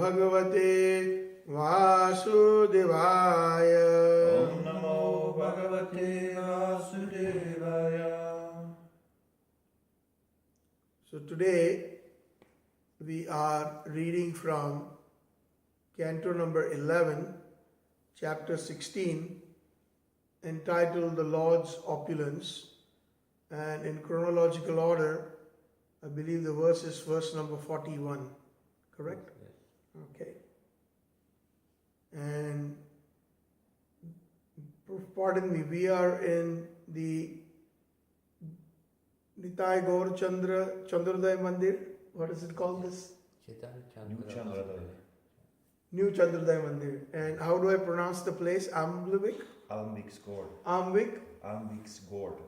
Bhagavate Vasudevaya. Om Namo Bhagavate Vasudevaya. So today we are reading from Canto number 11, chapter 16, entitled The Lord's Opulence, and in chronological order, I believe the verse is verse number 41, correct? Yes. Okay. And pardon me, we are in the Nitai Gaur Chandrodaya Mandir. What is it called this? New Chandrodaya Mandir. And how do I pronounce the place? Almivik? Almvik's Gord. Almivik? Almvik's Gord.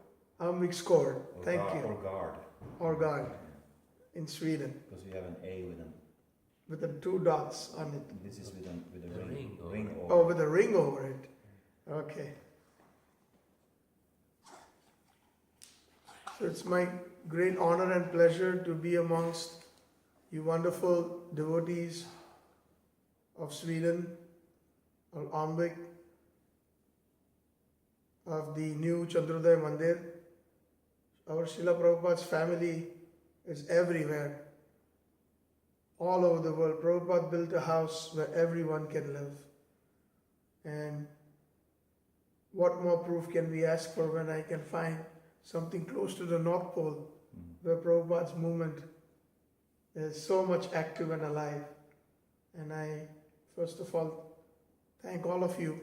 Almvik's Gord. Thank you. Or guard. Or guard. In Sweden. Because we have an A With the two dots on it. This is with a ring over. Oh, with a ring over it. Okay. So it's my great honor and pleasure to be amongst you wonderful devotees of Sweden, of ALMVYIK, of the new Chandrodaya Mandir. Our Srila Prabhupada's family is everywhere, all over the world. Prabhupada built a house where everyone can live. And what more proof can we ask for when I can find something close to the North Pole, where Prabhupada's movement is so much active and alive. And I, first of all, thank all of you,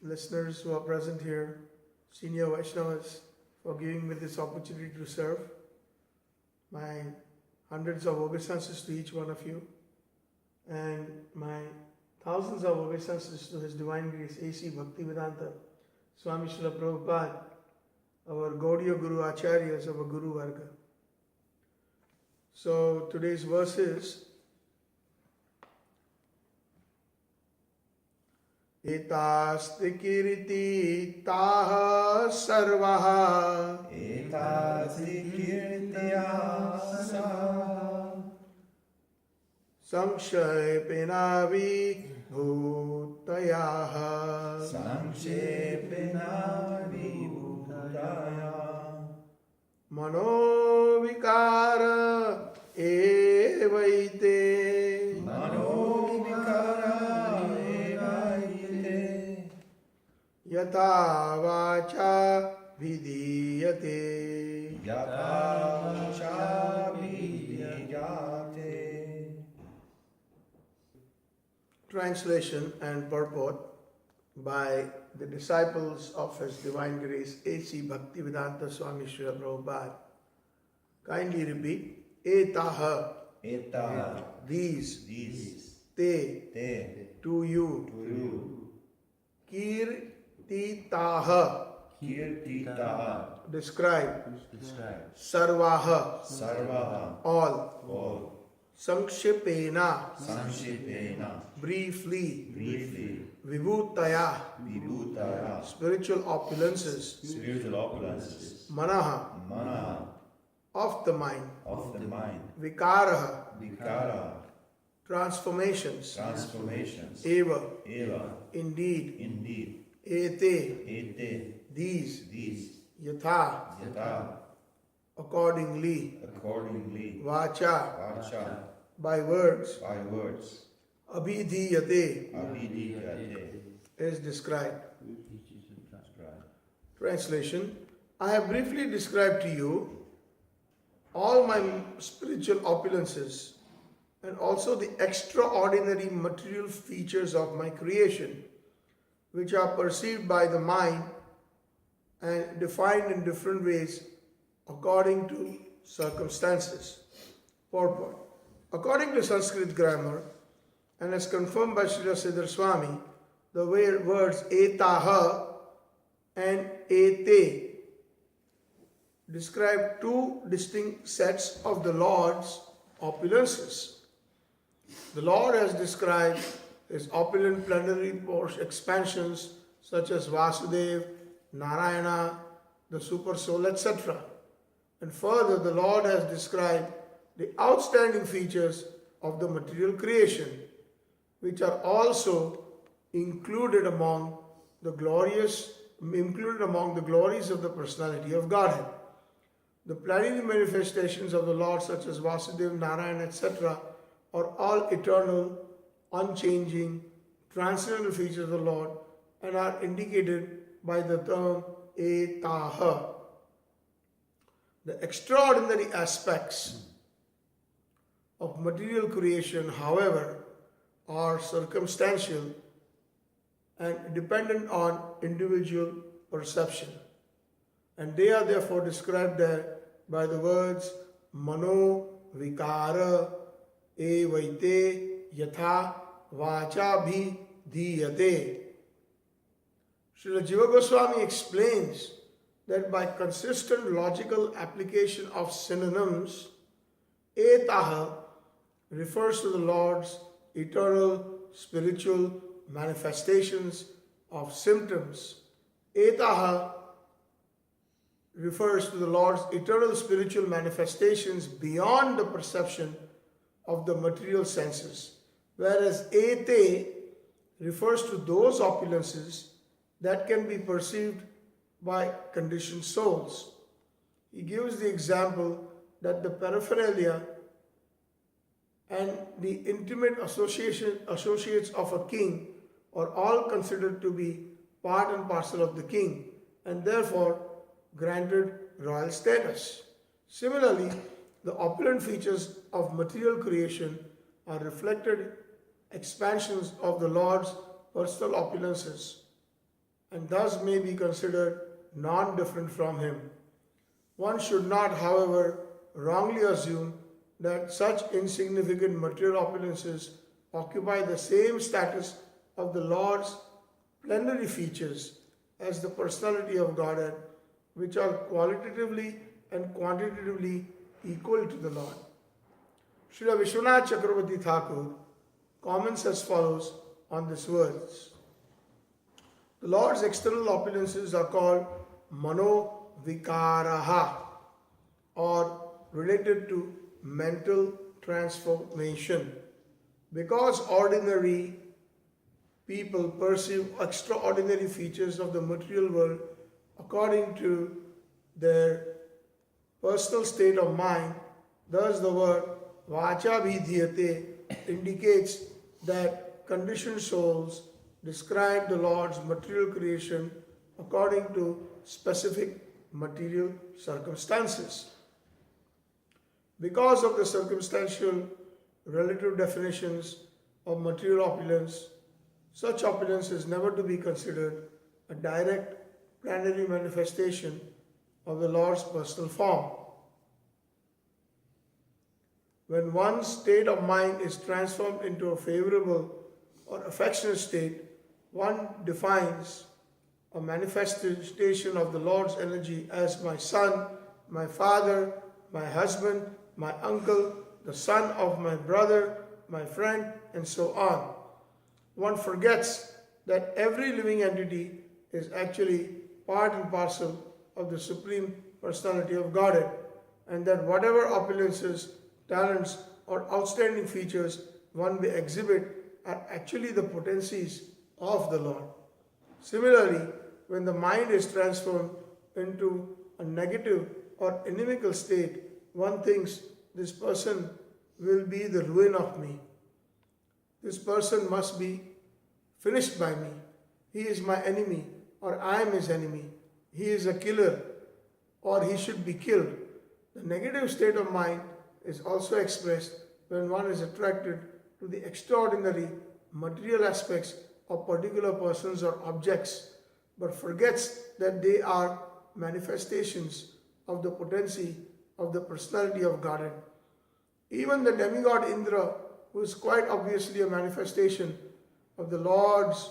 listeners who are present here, senior Vaishnavas, for giving me this opportunity to serve. My hundreds of obeisances to each one of you, and my thousands of obeisances to His Divine Grace A.C. Bhaktivedanta Swami Srila Prabhupada, our Gaudiya Guru Acharyas of our Guru Varga. So today's verse is Etasti kirti taha sarvaha. Etasti kirtiya sarvaha. Samshayapena vibhutayaha. Samshayapena vibhutayaha. Manovikara evaite. Yata vacha vidiyate. Yata vacha vidiyate. Translation and purport by the disciples of His Divine Grace A.C. Bhaktivedanta Swami Srila Prabhupada. Kindly repeat. Etaha. Etaha. These. Te. To you. Kirtitaha. Describe. Sarvaha. All. Samkshipena. Briefly. Vibhutaya. Spiritual opulences. Manaha. Of the mind. Vikaraha. Transformations. Eva. Indeed. Ete. These. Yatha. Accordingly. Vacha. By words. Abhidhiyate. Is described. Translation. I have briefly described to you all my spiritual opulences and also the extraordinary material features of my creation, which are perceived by the mind and defined in different ways according to circumstances. Purport. According to Sanskrit grammar, and as confirmed by Srila Siddhar Swami, the words etaha and ete describe two distinct sets of the Lord's opulences. The Lord has described His opulent plenary expansions such as Vasudev, Narayana, the Super Soul, etc. And further, the Lord has described the outstanding features of the material creation, which are also included among the glories of the personality of Godhead. The plenary manifestations of the Lord, such as Vasudeva, Narayan, etc., are all eternal, unchanging, transcendental features of the Lord and are indicated by the term etaha. The extraordinary aspects of material creation, however, are circumstantial and dependent on individual perception. And they are therefore described there by the words mano vikara evaite yatha vacha bhi diyate. Srila Jiva Goswami explains that by consistent logical application of synonyms, etaha refers to the Lord's eternal spiritual manifestations of symptoms. Etaha refers to the Lord's eternal spiritual manifestations beyond the perception of the material senses, whereas ete refers to those opulences that can be perceived by conditioned souls. He gives the example that the paraphernalia and the intimate associates of a king are all considered to be part and parcel of the king and therefore granted royal status. Similarly, the opulent features of material creation are reflected expansions of the Lord's personal opulences and thus may be considered non-different from Him. One should not, however, wrongly assume that such insignificant material opulences occupy the same status of the Lord's plenary features as the personality of Godhead, which are qualitatively and quantitatively equal to the Lord. Srila Vishwanath Chakravarti Thakur comments as follows on these words. The Lord's external opulences are called mano vikaraha, or related to mental transformation. Because ordinary people perceive extraordinary features of the material world according to their personal state of mind, thus the word vacha vidhyate indicates that conditioned souls describe the Lord's material creation according to specific material circumstances. Because of the circumstantial relative definitions of material opulence, such opulence is never to be considered a direct plenary manifestation of the Lord's personal form. When one's state of mind is transformed into a favorable or affectionate state, one defines a manifestation of the Lord's energy as my son, my father, my husband, my uncle, the son of my brother, my friend, and so on. One forgets that every living entity is actually part and parcel of the Supreme Personality of Godhead, and that whatever opulences, talents, or outstanding features one may exhibit are actually the potencies of the Lord. Similarly, when the mind is transformed into a negative or inimical state, one thinks this person will be the ruin of me. This person must be finished by me. He is my enemy, or I am his enemy. He is a killer, or he should be killed. The negative state of mind is also expressed when one is attracted to the extraordinary material aspects of particular persons or objects, but forgets that they are manifestations of the potency of the personality of Godhead. Even the demigod Indra, who is quite obviously a manifestation of the Lord's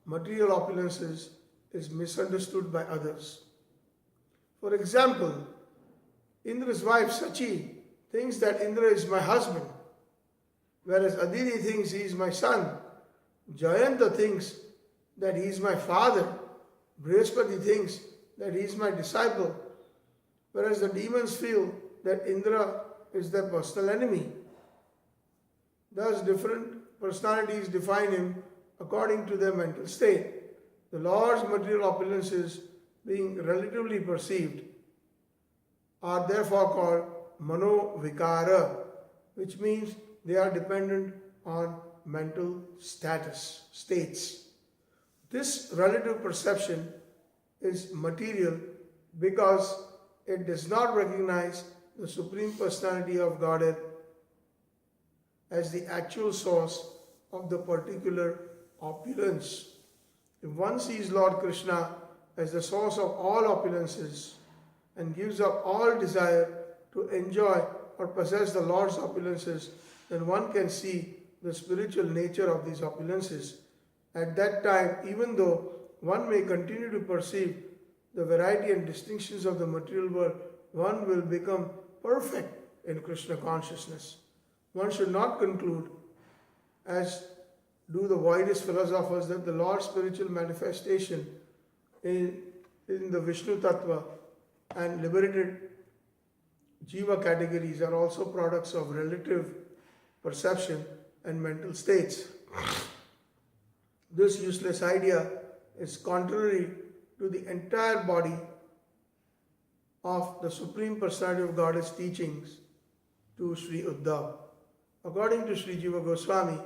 material opulences, is misunderstood by others. For example, Indra's wife Sachi thinks that Indra is my husband, whereas Aditi thinks he is my son. Jayanta thinks that he is my father. Brihaspati thinks that he is my disciple, whereas the demons feel that Indra is their personal enemy. Thus, different personalities define him according to their mental state. The Lord's material opulences, being relatively perceived, are therefore called mano-vikara, which means they are dependent on mental states. This relative perception is material because it does not recognize the Supreme Personality of Godhead as the actual source of the particular opulence. If one sees Lord Krishna as the source of all opulences and gives up all desire to enjoy or possess the Lord's opulences, then one can see the spiritual nature of these opulences. At that time, even though one may continue to perceive the variety and distinctions of the material world, one will become perfect in Krishna consciousness. One should not conclude, as do the widest philosophers, that the Lord's spiritual manifestation in the Vishnu Tattva and liberated Jiva categories are also products of relative perception and mental states. This useless idea is contrary to the entire body of the Supreme Personality of God's teachings to Sri Uddava. According to Sri Jiva Goswami,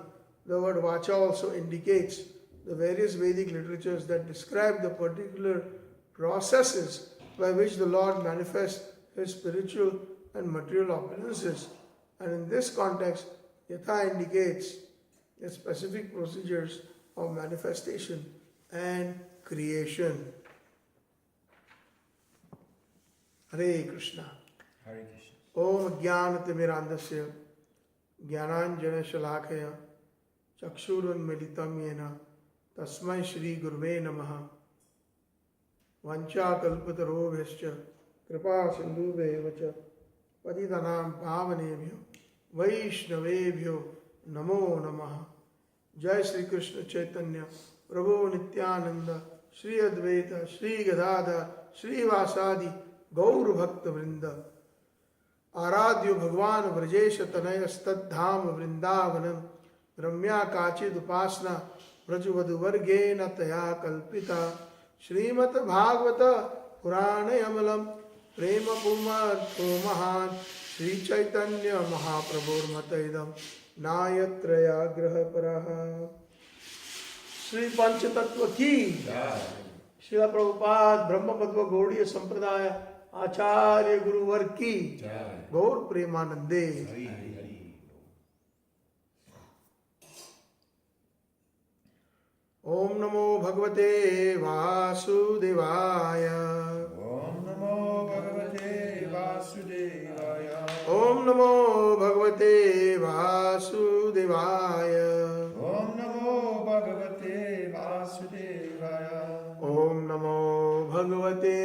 the word Vacha also indicates the various Vedic literatures that describe the particular processes by which the Lord manifests his spiritual and material opulences. And in this context, Yatha indicates the specific procedures of manifestation and creation. Hare Krishna. Hare Krishna. Om Jnanatimirandasya Jnananjana Shalakaya Chakshurunmilitam Yena Tasmai Shri Guruve Namaha Vancha Kalpatarobhyascha Kripa Sindhuvevacha Patitanam Pavanebhyo Vaishnavebhyo Namo Namaha. Jai Shri Krishna Chaitanya Prabhu Nityananda Shri Advaita Shri Gadadhar Shri Vasadi Gaur Bhakta Vrinda Aradhyo Bhagwan Vrajesh Tanayastadham Vrindavanam Ramya Kachid Upasna Vrajavadu Vargena Taya Kalpita Shrimat Bhagavata Purana Yamalam Prema Pumartho Mahan Shri Chaitanya Mahaprabhur Mataidam Nayatraya Graha Paraha. Shri Panchatattva ki Srila Prabhupada Brahma Padma Gaudiya Sampradaya Acharya Guru Var ki Gaur Premanande. Hari Hari. Om Namo Bhagavate Vasudevaya. Om Namo Bhagavate Vasudevaya. Om Namo Bhagavate Vasudevaya. Om Namo Bhagavate Vasudevaya. Om Namo Bhagavate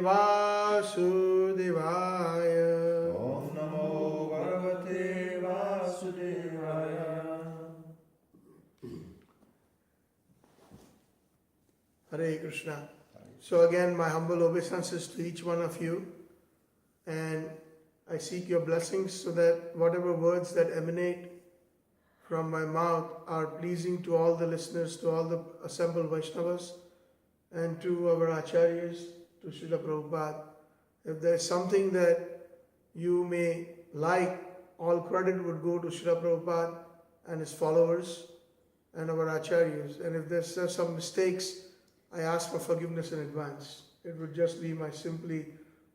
Vasudevaya. Om Namo Bhagavate Vasudevaya. Hare Krishna. So again, my humble obeisances to each one of you, and I seek your blessings so that whatever words that emanate from my mouth are pleasing to all the listeners, to all the assembled Vaishnavas, and to our Acharyas, to Srila Prabhupada. If there is something that you may like, all credit would go to Srila Prabhupada and his followers and our Acharyas. And if there's some mistakes, I ask for forgiveness in advance. It would just be simply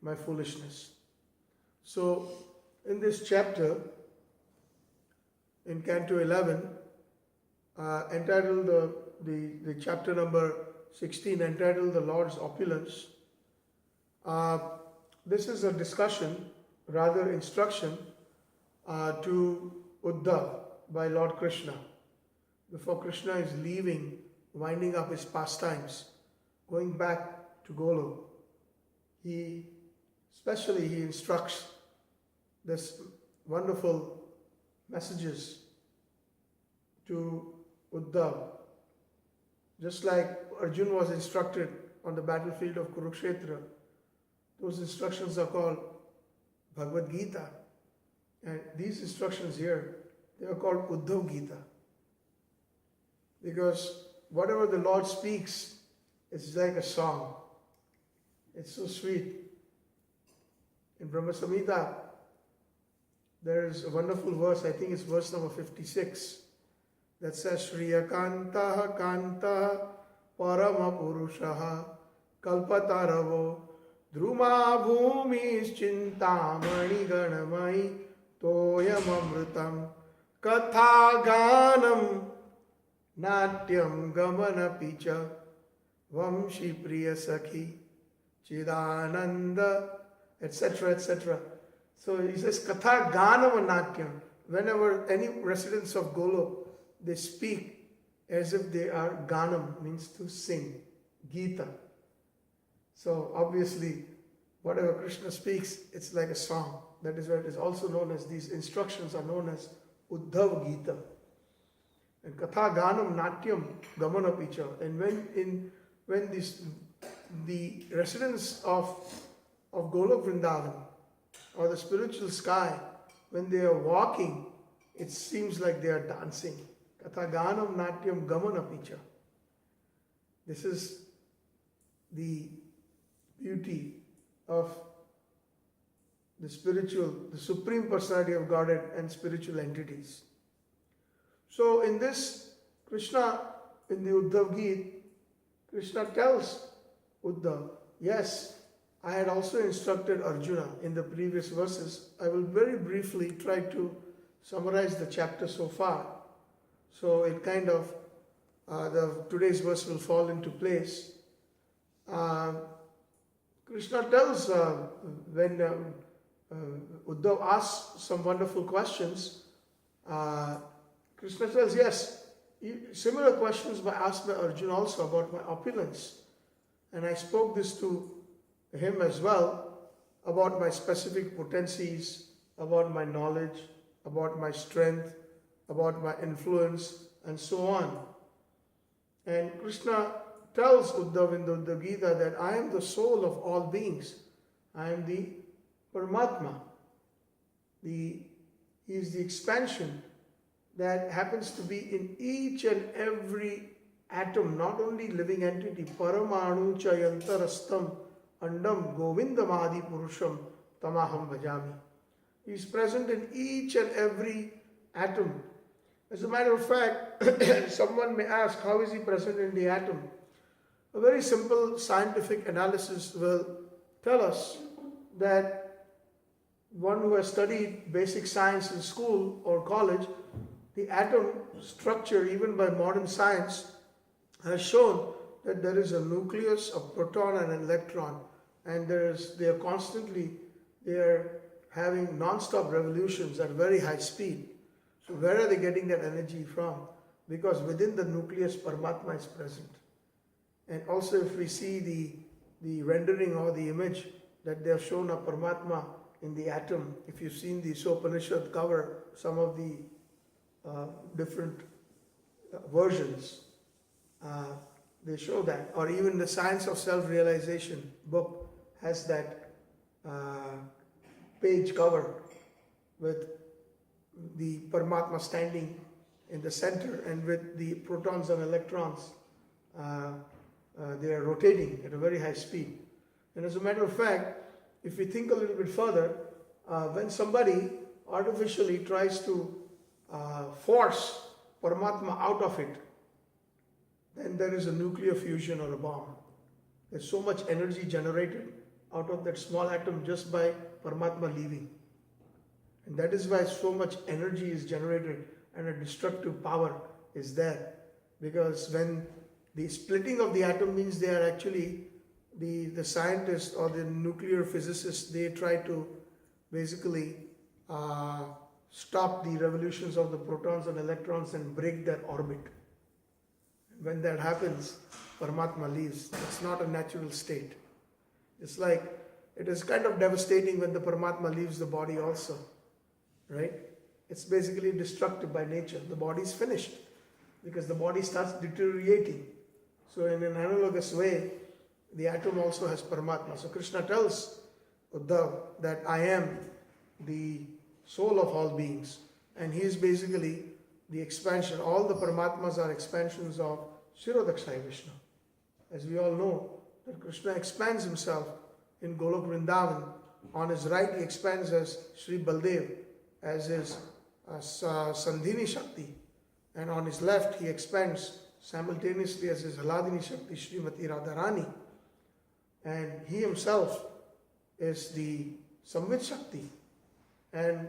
my foolishness. So, in this chapter, in Canto 11, entitled the chapter number 16, entitled The Lord's Opulence, this is a discussion, rather instruction, to Uddava by Lord Krishna. Before Krishna is leaving, winding up his pastimes, going back to Golok, he instructs this wonderful messages to Uddava. Just like Arjuna was instructed on the battlefield of Kurukshetra, those instructions are called Bhagavad Gita. And these instructions here, they are called Uddhava Gita. because whatever the Lord speaks, it's like a song. It's so sweet. In Brahma Samhita, there is a wonderful verse, I think it's verse number 56, that says, Shriya Kantaha Kantaha Parama Purushaha Kalpataravo Druma Bhumis Chintamani Ganamai Toyam Amrutam Katha Ganam Natyam Gamana Picha Vamshi Priya Sakhi Chidananda, etc., etc. So he says, Katha Ganam Natyam. Whenever any residents of Golok, they speak as if they are Ganam, means to sing, Gita. So obviously, whatever Krishna speaks, it's like a song. That is why it is also known as, these instructions are known as Uddava Gita. And Katha Ganam Natyam Gamana Picha. And when the residents of Golok Vrindavan, or the spiritual sky, when they are walking, it seems like they are dancing. Katha Ganam Natyam Gamana Picha. This is the beauty of the Supreme Personality of Godhead and spiritual entities. So in this, Krishna, in the Uddhav Gita, Krishna tells Uddhav, yes, I had also instructed Arjuna in the previous verses. I will very briefly try to summarize the chapter so far. So it kind of, today's verse will fall into place. Krishna tells, when Uddhav asks some wonderful questions, Krishna tells, yes, similar questions were asked by Arjuna also about my opulence. And I spoke this to him as well, about my specific potencies, about my knowledge, about my strength, about my influence, and so on. And Krishna tells Uddhav in the Gita that I am the soul of all beings. I am the Paramatma. He is the expansion that happens to be in each and every atom, not only living entity. Paramanu chayantarastam andam govindamadi purusham tamaham bhajami. He is present in each and every atom. As a matter of fact, someone may ask, how is he present in the atom? A very simple scientific analysis will tell us that one who has studied basic science in school or college, the atom structure, even by modern science, has shown that there is a nucleus, a proton and an electron, and they are having non-stop revolutions at very high speed. So where are they getting that energy from? Because within the nucleus, Paramatma is present. And also if we see the rendering or the image that they have shown of Paramatma in the atom, if you've seen the Upanishad cover, some of the different versions, they show that. Or even the Science of Self-Realization book has that page cover with the Paramatma standing in the center, and with the protons and electrons, they are rotating at a very high speed. And as a matter of fact, if we think a little bit further, when somebody artificially tries to force Paramatma out of it, then there is a nuclear fusion or a bomb. There's so much energy generated out of that small atom just by Paramatma leaving. And that is why so much energy is generated and a destructive power is there. Because when the splitting of the atom means they are actually, the scientists or the nuclear physicists, they try to basically stop the revolutions of the protons and electrons and break their orbit. When that happens, Paramatma leaves. It's not a natural state. It's like, it is kind of devastating when the Paramatma leaves the body also. Right? It's basically destructive by nature. The body is finished because the body starts deteriorating. So in an analogous way, the atom also has Paramatma. So Krishna tells Uddhav that I am the soul of all beings. And he is basically the expansion. All the Paramatmas are expansions of Shirodakshai Vishnu. As we all know, that Krishna expands himself in Golok Vrindavan. On his right, he expands as Sri Baldev, as his Sandhini Shakti. And on his left, he expands simultaneously as his Haladini Shakti, Srimati Radharani. And he himself is the Samvit Shakti. And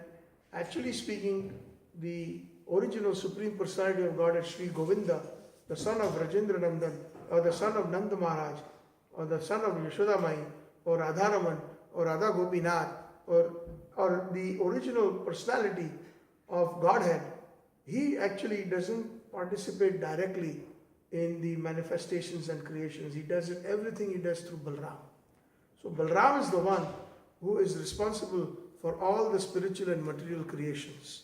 actually speaking, the original Supreme Personality of Godhead, Sri Govinda, the son of Rajendra Nandan, or the son of Nanda Maharaj, or the son of Yashoda Mai, or Radharaman, or Radha Gopinath, or the original personality of Godhead, he actually doesn't participate directly in the manifestations and creations. He does it, everything he does through Balram. So Balram is the one who is responsible for all the spiritual and material creations.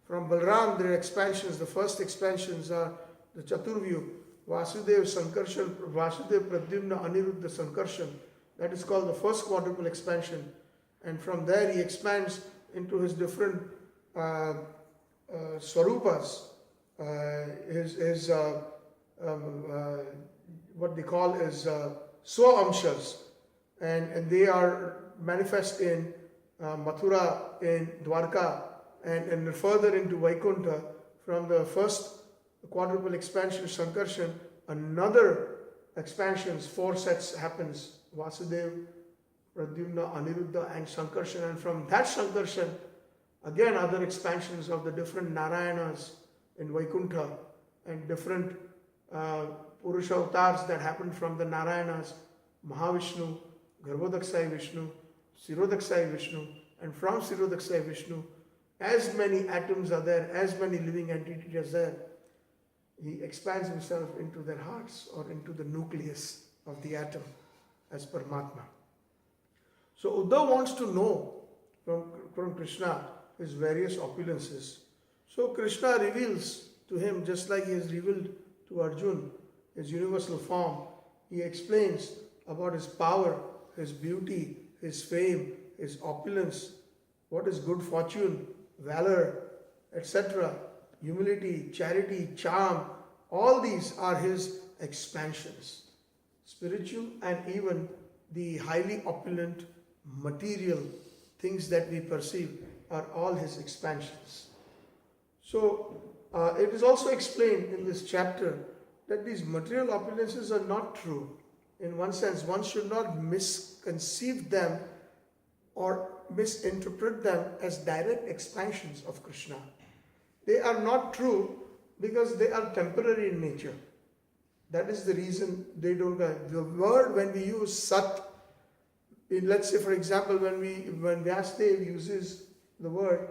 From Balram, there are expansions. The first expansions are the Chaturvyu, Vasudev Sankarshan, Vasudev Pradyumna Aniruddha Sankarshan. That is called the first quadruple expansion. And from there he expands into his different Swarupas, what they call is Swa-amshas. And they are manifest in Mathura, in Dwarka, and further into Vaikuntha. From the first quadruple expansion, Sankarshan, another expansions, 4 sets happens. Vasudev, Pradyumna, Aniruddha and Sankarshan. And from that Sankarshan, again other expansions of the different Narayanas in Vaikuntha and different Purusha avatars that happened from the Narayanas, Mahavishnu, Garbhodaksai Vishnu, Sirodaksai Vishnu, and from Sirodaksai Vishnu, as many atoms are there, as many living entities are there, he expands himself into their hearts or into the nucleus of the atom as Paramatma. So Uddava wants to know from Krishna his various opulences. So Krishna reveals to him, just like he has revealed to Arjuna, his universal form. He explains about his power, his beauty, his fame, his opulence, what is good fortune, valor, etc., humility, charity, charm. All these are his expansions, spiritual and even the highly opulent material things that we perceive are all his expansions. So it is also explained in this chapter that these material opulences are not true. In one sense, one should not misconceive them or misinterpret them as direct expansions of Krishna. They are not true because they are temporary in nature. That is the reason they don't go. The word, when we use Sat, let's say for example, when Vyasadeva uses the word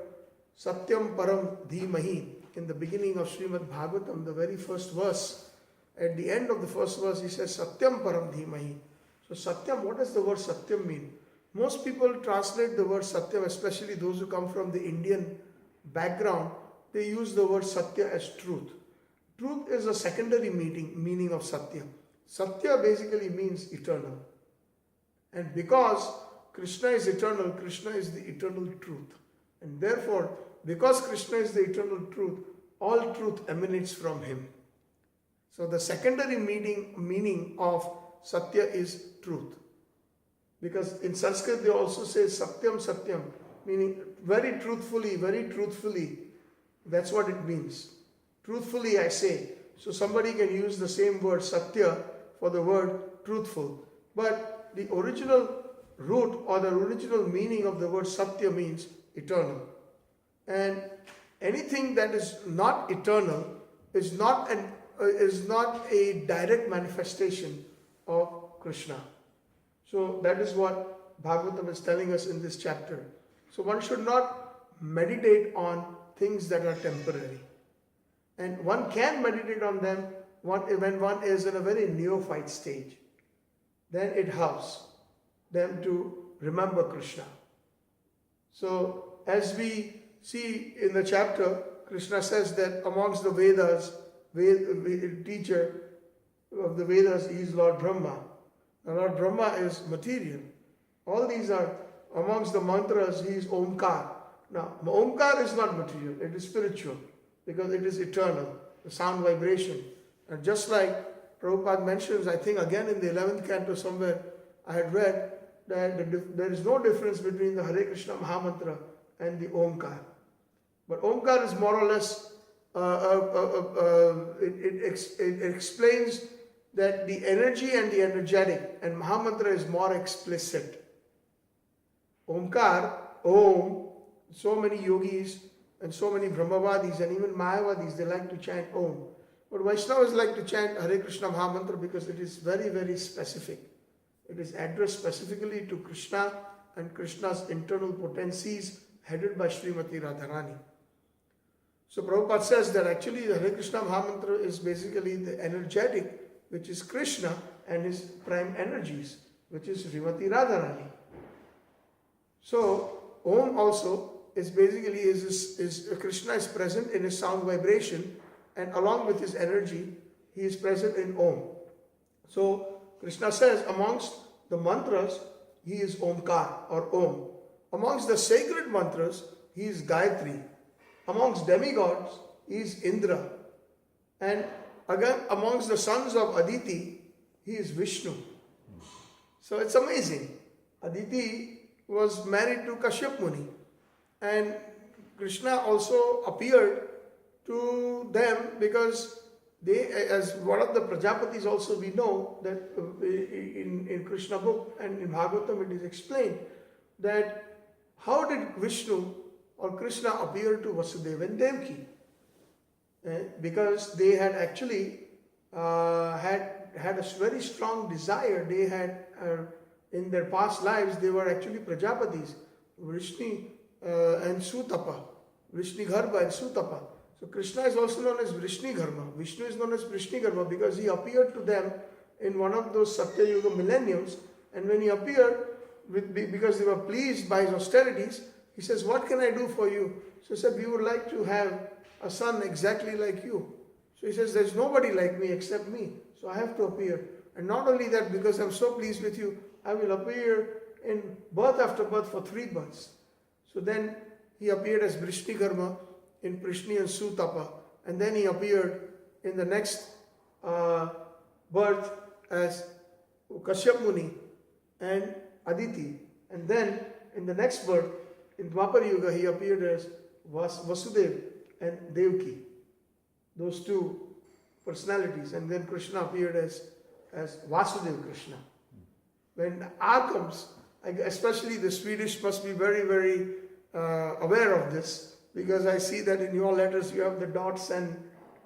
Satyam Param Dhimahi in the beginning of Shrimad Bhagavatam, the very first verse, at the end of the first verse he says Satyam Param Dhimahi. So Satyam, what does the word Satyam mean? Most people translate the word Satyam, especially those who come from the Indian background, they use the word Satya as truth. Truth is a secondary meaning of Satya. Satya basically means eternal. And because Krishna is eternal, Krishna is the eternal truth. And therefore, because Krishna is the eternal truth, all truth emanates from him. So the secondary meaning of Satya is truth. Because in Sanskrit they also say Satyam Satyam, meaning very truthfully. That's what it means. Truthfully I say. So somebody can use the same word Satya for the word truthful. But the original root or the original meaning of the word Satya means eternal. And anything that is not eternal is not a direct manifestation of Krishna. So that is what Bhagavatam is telling us in this chapter. So one should not meditate on things that are temporary. And one can meditate on them when one is in a very neophyte stage. Then it helps them to remember Krishna. So as we see in the chapter, Krishna says that amongst the Vedas, teacher of the Vedas is Lord Brahma. And Lord Brahma is material. All these are amongst the mantras, he is Omkar. Now, Omkar is not material, it is spiritual. because it is eternal, the sound vibration. And just like Prabhupada mentions, I think again in the 11th canto somewhere, I had read that there is no difference between the Hare Krishna Mahamantra and the Omkar. But Omkar is more or less, it explains that the energy and the energetic, and Mahamantra is more explicit. Omkar, Om, so many yogis and so many Brahmavadis and even Mayavadis, they like to chant Om. But Vaishnavas like to chant Hare Krishna Mahamantra because it is very, very specific. It is addressed specifically to Krishna and Krishna's internal potencies headed by Srimati Radharani. So Prabhupada says that actually the Hare Krishna Mahamantra is basically the energetic, which is Krishna, and his prime energies, which is Srimati Radharani. So Om also is basically Krishna is present in his sound vibration, and along with his energy, he is present in Om. So Krishna says amongst the mantras, he is Omkar or Om. Amongst the sacred mantras, he is Gayatri. Amongst demigods, he is Indra. And again, amongst the sons of Aditi, he is Vishnu. So it's amazing. Aditi was married to Kashyap Muni. And Krishna also appeared to them because they, as one of the Prajapatis also we know that in Krishna book and in Bhagavatam it is explained that how did Vishnu or Krishna appear to Vasudeva and Devaki? Because they had actually had a very strong desire. They had in their past lives they were actually Prajapatis, Vrishni and Sutapa, Vrishni Garbha and Sutapa. So Krishna is also known as Vrishni Garbha. Vishnu is known as Vrishni Garbha because he appeared to them in one of those Satya Yuga millenniums, and when he appeared, because they were pleased by his austerities, he says, "What can I do for you?" So he said, "We would like to have a son exactly like you." So he says, "There's nobody like me except me, so I have to appear. And not only that, because I'm so pleased with you, I will appear in birth after birth for 3 births." So then he appeared as Vrishni Garbha in Prishni and Sutapa, and then he appeared in the next birth as Kashyap Muni and Aditi, and then in the next birth in Dwapar Yuga he appeared as Vasudeva and Devaki, those two personalities, and then Krishna appeared as Vasudeva Krishna. When the R comes, especially the Swedish must be very, very aware of this, because I see that in your letters you have the dots and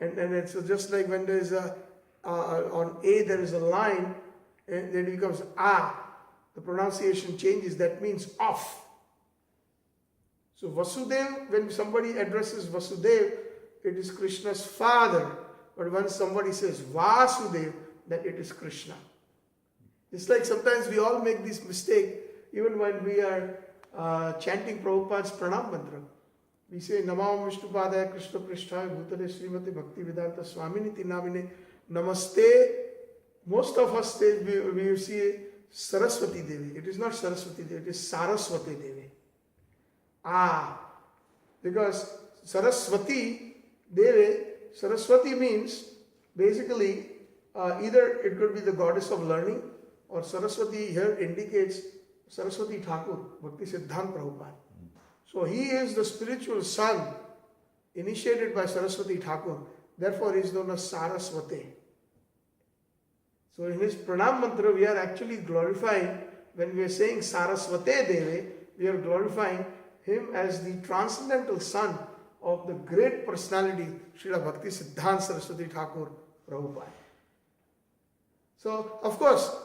it's just like when there is on A there is a line and then it becomes A, the pronunciation changes, that means off. So Vasudeva, when somebody addresses Vasudeva, it is Krishna's father, but when somebody says Vasudeva, then it is Krishna. It's like sometimes we all make this mistake even when we are chanting Prabhupada's Pranam Mantra. We say Namam Vishnupadaya Krishna Prishtaya Bhutale Srimati Bhakti Vedanta Swaminiti Namine Namaste. Most of us say, we see Saraswati Devi. It is not Saraswati Devi, it is Saraswati Devi. Because Saraswati Devi, Saraswati means basically either it could be the goddess of learning, or Saraswati here indicates Saraswati Thakur, Bhakti Siddhanta Prabhupada. So he is the spiritual son initiated by Saraswati Thakur. Therefore he is known as Saraswati. So in his Pranam Mantra we are actually glorifying, when we are saying Saraswati Devi, we are glorifying him as the transcendental son of the great personality Srila Bhakti Siddhanta Saraswati Thakur Prabhupada. So of course,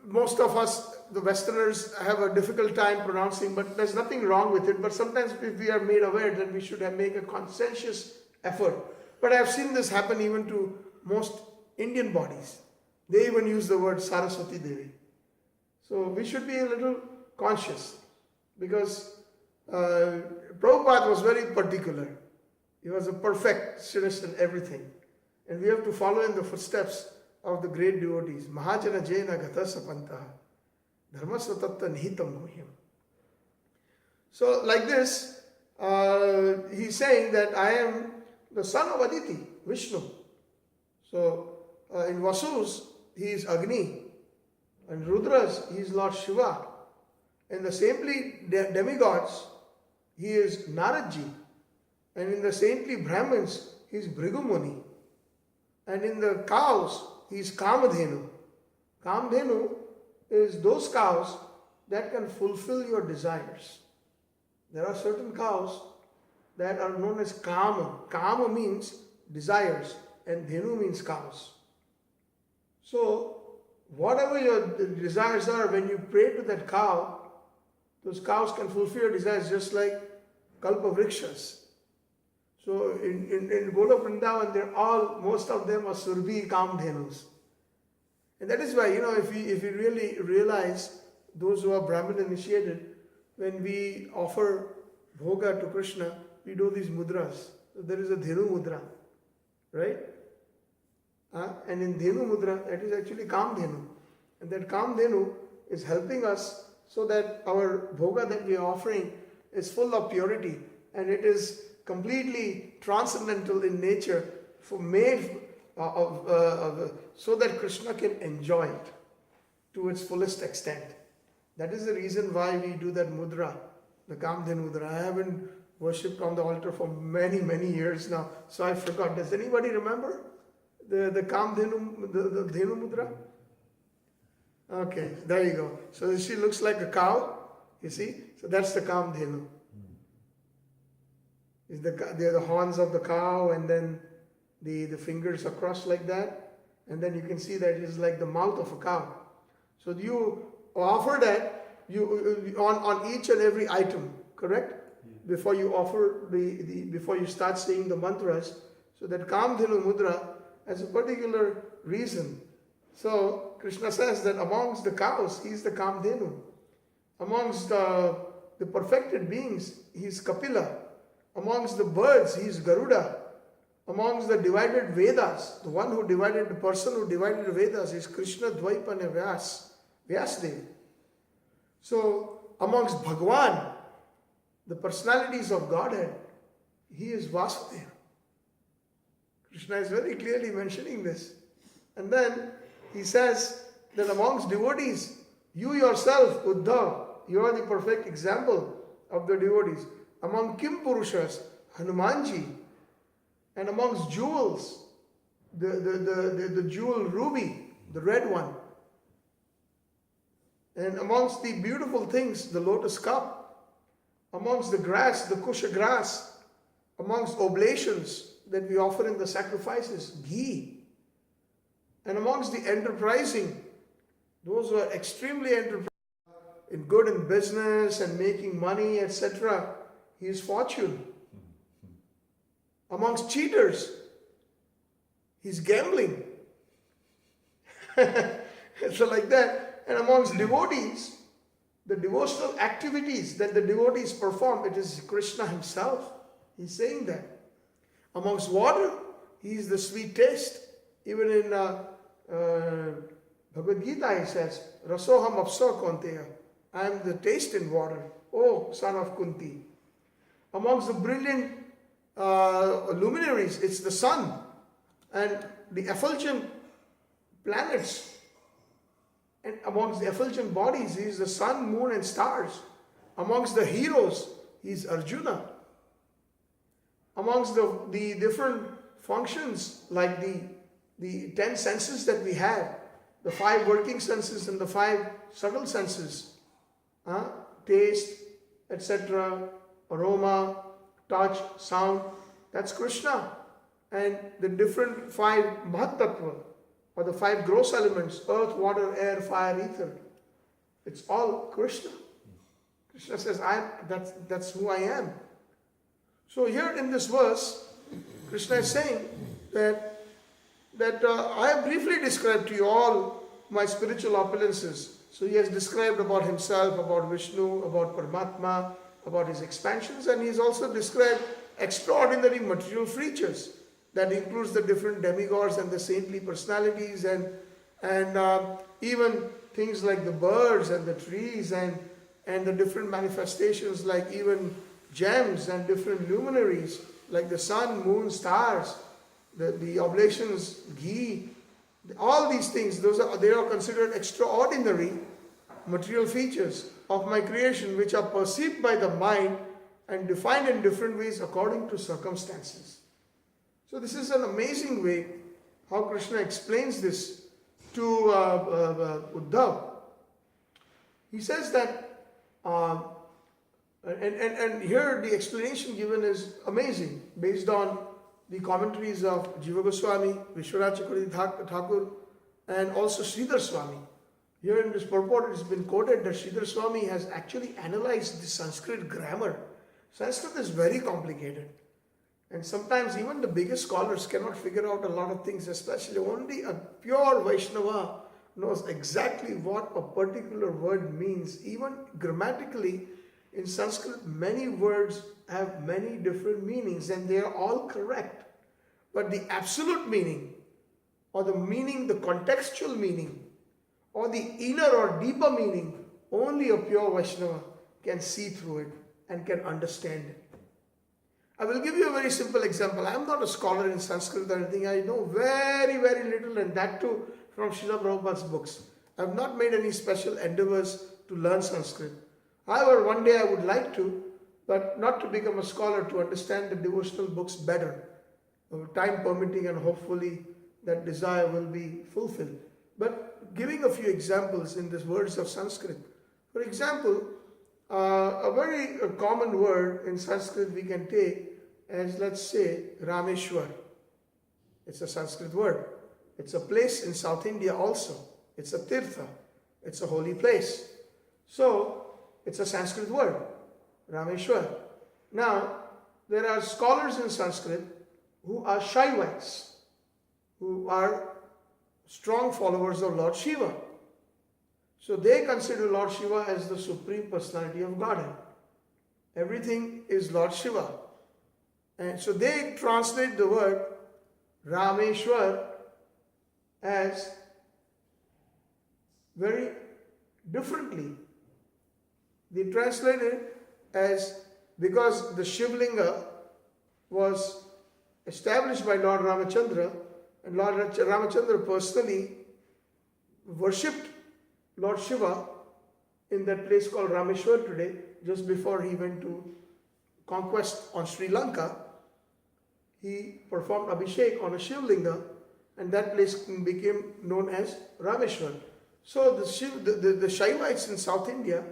most of us, the Westerners, have a difficult time pronouncing, but there's nothing wrong with it. But sometimes if we are made aware, then we should make a conscientious effort. But I've seen this happen even to most Indian bodies. They even use the word Saraswati Devi. So we should be a little conscious, because Prabhupada was very particular. He was a perfectionist in everything. And we have to follow in the footsteps of the great devotees. Mahajana Jaina Gata Sapantaha Dharma Svatatta Nihitam Guhyam. So like this, he's saying that I am the son of Aditi, Vishnu. So in Vasus, he is Agni. In Rudras, he is Lord Shiva. In the saintly demigods, he is Naradji. And in the saintly Brahmins, he is Bhrigumuni. And in the cows, he is Kamadhenu. Kamadhenu is those cows that can fulfill your desires. There are certain cows that are known as Kama. Kama means desires and Dhenu means cows. So, whatever your desires are, when you pray to that cow, those cows can fulfill your desires just like Kalpavrikshas. So, in Golok Vrindavan, most of them are Surbhi Kamdhenus. And that is why, if we really realize, those who are Brahmin initiated, when we offer bhoga to Krishna, we do these mudras. So there is a Dhenu mudra, right? And in Dhenu mudra, that is actually Kamdhenu. And that Kamdhenu is helping us so that our bhoga that we are offering is full of purity and it is completely transcendental in nature, so that Krishna can enjoy it to its fullest extent. That is the reason why we do that mudra, the Kamdhenu mudra. I haven't worshipped on the altar for many, many years now, so I forgot. Does anybody remember the Kamdhenu, the Dhenu mudra? Okay, there you go. So she looks like a cow, you see? So that's the Kamdhenu. They are the horns of the cow, and then the fingers are crossed like that, and then you can see that it is like the mouth of a cow. So you offer that on each and every item, correct? Yeah. Before you offer before you start saying the mantras, so that Kamdhenu mudra has a particular reason. So Krishna says that amongst the cows, he is the Kamdhenu. Amongst the perfected beings, he is Kapila. Amongst the birds, he is Garuda. Amongst the divided Vedas, the person who divided the Vedas is Krishna Dvaipana Vyasdev. So, amongst Bhagavan, the personalities of Godhead, he is Vasudeva. Krishna is very clearly mentioning this. And then he says that amongst devotees, you yourself, Uddava, you are the perfect example of the devotees. Among Kim Purushas, Hanumanji, and amongst jewels, the jewel ruby, the red one. And amongst the beautiful things, the lotus cup. Amongst the grass, the kusha grass. Amongst oblations that we offer in the sacrifices, ghee. And amongst the enterprising, those who are extremely enterprising, in good in business and making money, etc., he is fortune. Amongst cheaters, he's gambling. So like that. And amongst devotees, the devotional activities that the devotees perform, it is Krishna himself. He's saying that. Amongst water, he is the sweet taste. Even in Bhagavad Gita, he says, Rasoham apso konteya. I am the taste in water. Oh, son of Kunti. Amongst the brilliant luminaries, it's the sun and the effulgent planets. And amongst the effulgent bodies, he is the sun, moon and stars. Amongst the heroes, he is Arjuna. Amongst the different functions, like the 10 senses that we have, the 5 working senses and the 5 subtle senses, taste, etc., aroma, touch, sound, that's Krishna. And the different 5 Mahatattva, or the 5 gross elements, earth, water, air, fire, ether, it's all Krishna. Krishna says, that's who I am. So here in this verse, Krishna is saying that I have briefly described to you all my spiritual opulences. So he has described about himself, about Vishnu, about Paramatma, about his expansions, and he has also described extraordinary material features. That includes the different demigods and the saintly personalities and even things like the birds and the trees and the different manifestations like even gems and different luminaries like the sun, moon, stars, the oblations, ghee, all these things, they are considered extraordinary material features of my creation which are perceived by the mind and defined in different ways according to circumstances. So this is an amazing way how Krishna explains this to Uddava. He says that, and here the explanation given is amazing, based on the commentaries of Jiva Goswami, Vishwanath Chakravarti Thakur, and also Sridhar Swami. Here in this purport it has been quoted that Sridhar Swami has actually analyzed the Sanskrit grammar. Sanskrit is very complicated. And sometimes even the biggest scholars cannot figure out a lot of things, especially only a pure Vaishnava knows exactly what a particular word means. Even grammatically, in Sanskrit, many words have many different meanings and they are all correct. But the absolute meaning, or the meaning, the contextual meaning, or the inner or deeper meaning, only a pure Vaishnava can see through it and can understand it. I will give you a very simple example. I am not a scholar in Sanskrit or anything. I know very, very little, and that too from Srila Prabhupada's books. I have not made any special endeavors to learn Sanskrit. However, one day I would like to, but not to become a scholar, to understand the devotional books better. Time permitting, and hopefully that desire will be fulfilled. But giving a few examples in these words of Sanskrit. For example, a very common word in Sanskrit we can take as, let's say, Rameshwar. It's a Sanskrit word. It's a place in South India also. It's a tirtha. It's a holy place. So, it's a Sanskrit word, Rameshwar. Now, there are scholars in Sanskrit who are Shaivites, who are strong followers of Lord Shiva. So they consider Lord Shiva as the Supreme Personality of Godhead. Everything is Lord Shiva. And so they translate the word Rameshwar as very differently. They translate it as, because the Shivlinga was established by Lord Ramachandra, and Lord Ramachandra personally worshipped Lord Shiva in that place called Rameshwar today, just before he went to conquest on Sri Lanka. He performed Abhishek on a Shivlinga, and that place became known as Rameshwar. So the Shaivites in South India,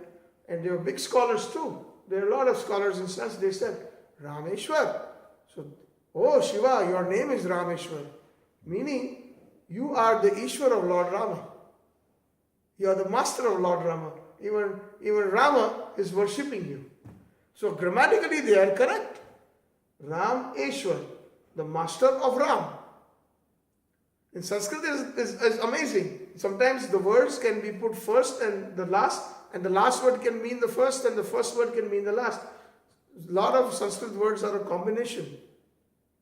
and they were big scholars too. There are a lot of scholars in Sanskrit. They said, Rameshwar. So, oh Shiva, your name is Rameshwar. Meaning, you are the Ishwar of Lord Rama. You are the master of Lord Rama. Even Rama is worshipping you. So grammatically they are correct. Ram Eshwar, the master of Ram. In Sanskrit is amazing. Sometimes the words can be put first and the last word can mean the first, and the first word can mean the last. A lot of Sanskrit words are a combination.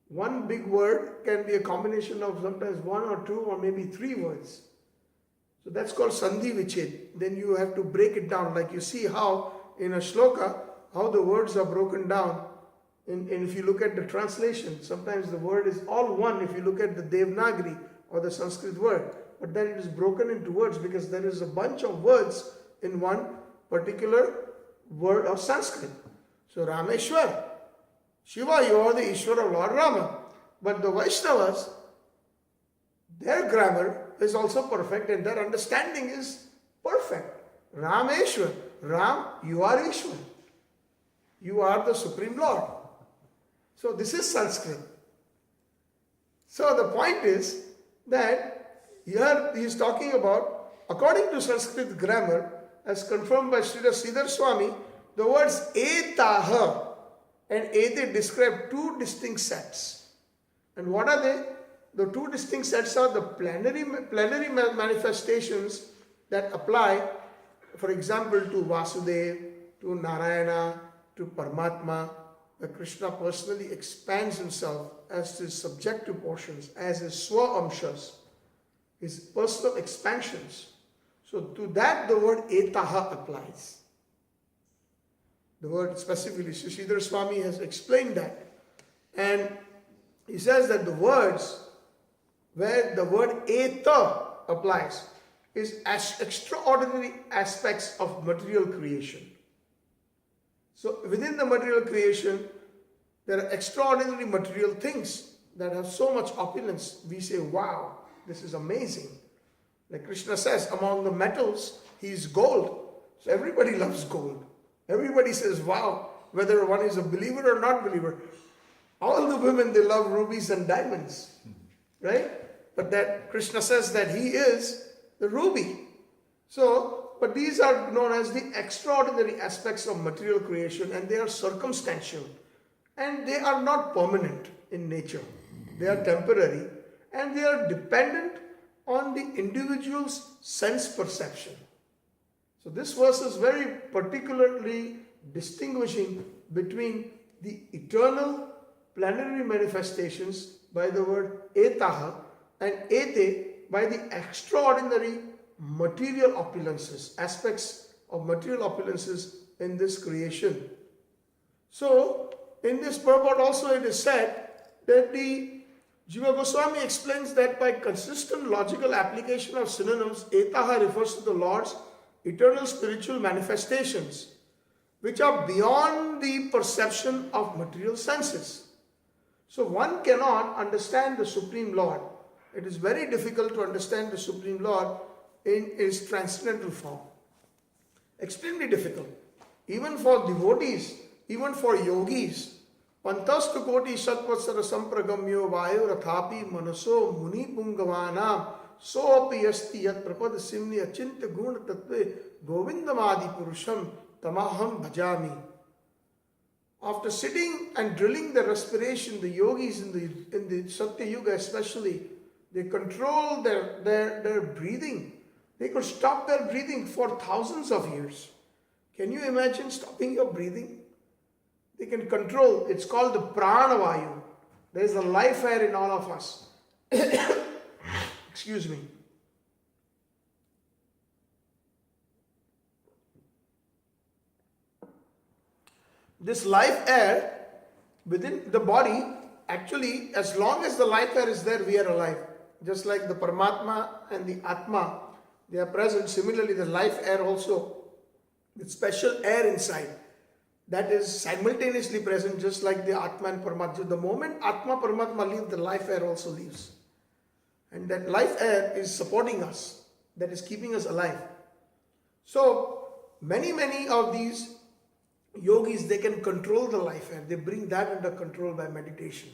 One big word can be a combination of sometimes one or two or maybe three words. So that's called Sandhi Viched. Then you have to break it down, like you see how in a shloka, how the words are broken down. And if you look at the translation, sometimes the word is all one if you look at the Devanagari or the Sanskrit word. But then it is broken into words because there is a bunch of words in one particular word of Sanskrit. So Rameshwar, Shiva, you are the Ishwar of Lord Rama. But the Vaishnavas, their grammar is also perfect and their understanding is perfect. Rameshwar, Ram, you are Ishwar. You are the Supreme Lord. So this is Sanskrit. So the point is that here he is talking about, according to Sanskrit grammar, as confirmed by Sridhar Swami, the words etaha and ete describe two distinct sets. And what are they? The two distinct sets are the plenary manifestations that apply, for example, to Vasudeva, to Narayana, to Paramatma, where Krishna personally expands himself as his subjective portions, as his swa-amshas, his personal expansions. So to that the word etaha applies. The word specifically, Sridhar Swami has explained that. And he says that the words where the word eta applies is as extraordinary aspects of material creation. So within the material creation, there are extraordinary material things that have so much opulence. We say, wow, this is amazing. Like Krishna says, among the metals, he is gold. So everybody loves gold. Everybody says, wow, whether one is a believer or not believer. All the women, they love rubies and diamonds, right? But that Krishna says that he is the ruby. So, but these are known as the extraordinary aspects of material creation, and they are circumstantial. And they are not permanent in nature. They are temporary, and they are dependent on the individual's sense perception. So this verse is very particularly distinguishing between the eternal plenary manifestations by the word etaha and ete by the extraordinary material opulences, aspects of material opulences in this creation. So in this purport also it is said that the Jiva Goswami explains that by consistent logical application of synonyms, etaha refers to the Lord's eternal spiritual manifestations, which are beyond the perception of material senses. So one cannot understand the Supreme Lord. It is very difficult to understand the Supreme Lord in his transcendental form. Extremely difficult. Even for devotees, even for yogis. Pantastu koti satvatsara sampragamyo vayu rathapi manaso muni pungavanam sopi asti yat prapad simni achinta guna tattve govindamadi purusham tamaham bhajami. After sitting and drilling the respiration, the yogis in the Satya Yuga especially, they control their breathing. They could stop their breathing for thousands of years. Can you imagine stopping your breathing? They can control. It's called the pranavayu. There is a life air in all of us. Excuse me. This life air within the body, actually, as long as the life air is there, we are alive. Just like the Paramatma and the Atma, they are present. Similarly, the life air also, with special air inside, that is simultaneously present, just like the Atma and Paramatma. The moment Atma, Paramatma leave, the life air also leaves. And that life air is supporting us, that is keeping us alive. So, many of these yogis, they can control the life air. They bring that under control by meditation.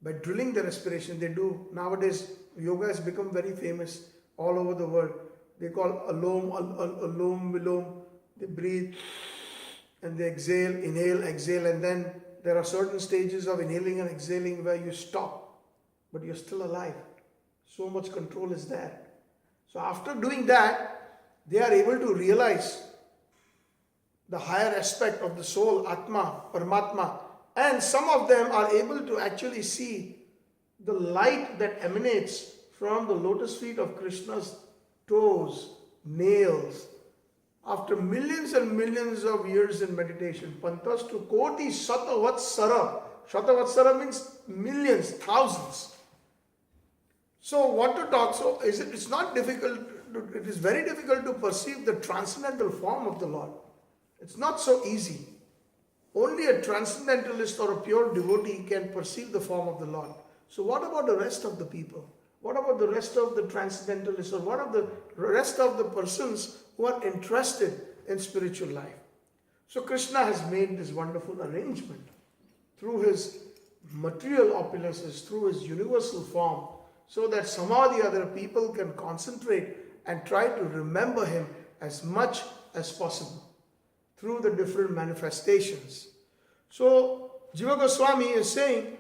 By drilling the respiration, they do. Nowadays, yoga has become very famous all over the world. They call alom, vilom. They breathe and they exhale, inhale, exhale, and then there are certain stages of inhaling and exhaling where you stop, but you're still alive. So much control is there. So after doing that, they are able to realize the higher aspect of the soul, Atma, Paramatma, and some of them are able to actually see the light that emanates from the lotus feet of Krishna's toes, nails. After millions and millions of years in meditation, Pantastu Koti Satavatsara. Satavatsara means millions, thousands. So what to talk? So it's not difficult, it is very difficult to perceive the transcendental form of the Lord. It's not so easy. Only a transcendentalist or a pure devotee can perceive the form of the Lord. So what about the rest of the people? What about the rest of the transcendentalists, or what of the rest of the persons who are interested in spiritual life? So Krishna has made this wonderful arrangement through his material opulences, through his universal form, so that somehow or the other people can concentrate and try to remember him as much as possible through the different manifestations. So Jiva Goswami is saying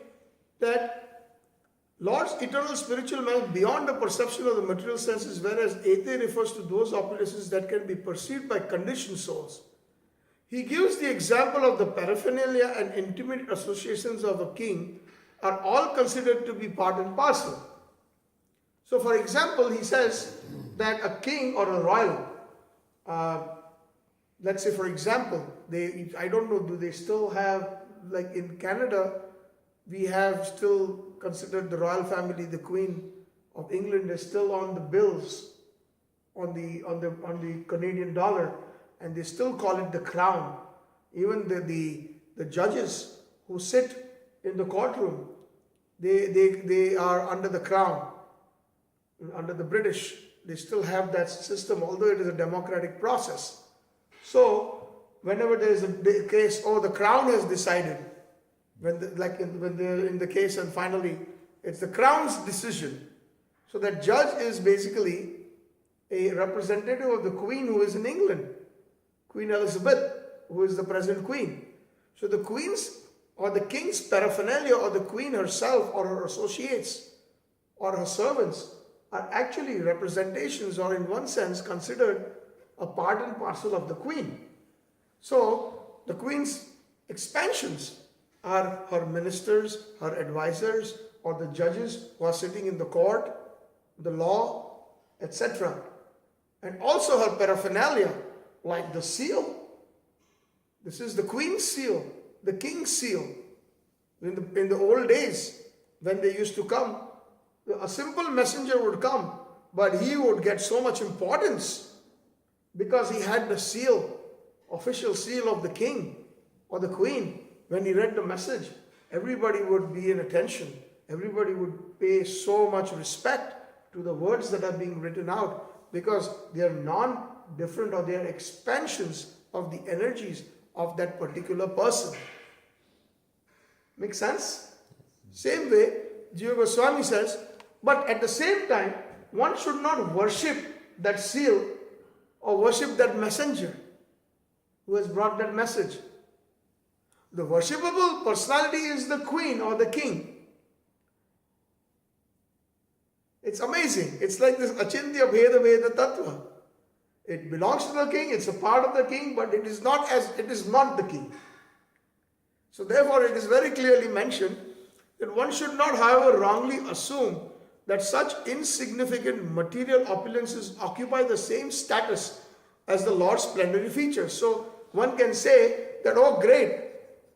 that Lord's eternal spiritual man beyond the perception of the material senses, whereas ete refers to those opulences that can be perceived by conditioned souls. He gives the example of the paraphernalia and intimate associations of a king are all considered to be part and parcel. So for example, he says that a king or a royal, let's say for example, I don't know, do they still have, like in Canada, we have still considered the royal family, the Queen of England is still on the bills, on the Canadian dollar, and they still call it the crown. Even the judges who sit in the courtroom, they are under the crown, under the British. They still have that system, although it is a democratic process. So whenever there is a case, the crown has decided, when they're in the case, and finally it's the crown's decision. So that judge is basically a representative of the Queen who is in England, Queen Elizabeth, who is the present Queen. So the Queen's or the King's paraphernalia, or the Queen herself or her associates or her servants, are actually representations, or in one sense considered a part and parcel of the Queen. So the Queen's expansions are her ministers, her advisors, or the judges who are sitting in the court, the law, etc. And also her paraphernalia, like the seal. This is the Queen's seal, the King's seal. In the old days, when they used to come, a simple messenger would come, but he would get so much importance because he had the seal, official seal of the king or the queen. When he read the message, everybody would be in attention. Everybody would pay so much respect to the words that are being written out, because they are non-different, or they are expansions of the energies of that particular person. Make sense? Same way, Jiva Goswami says, but at the same time, one should not worship that seal or worship that messenger who has brought that message. The worshipable personality is the queen or the king. It's amazing. It's like this Achintya Bheda Veda Tattva. It belongs to the king, it's a part of the king, but it is not the king. So therefore it is very clearly mentioned that one should not, however, wrongly assume that such insignificant material opulences occupy the same status as the Lord's plenary features. So one can say that, oh great,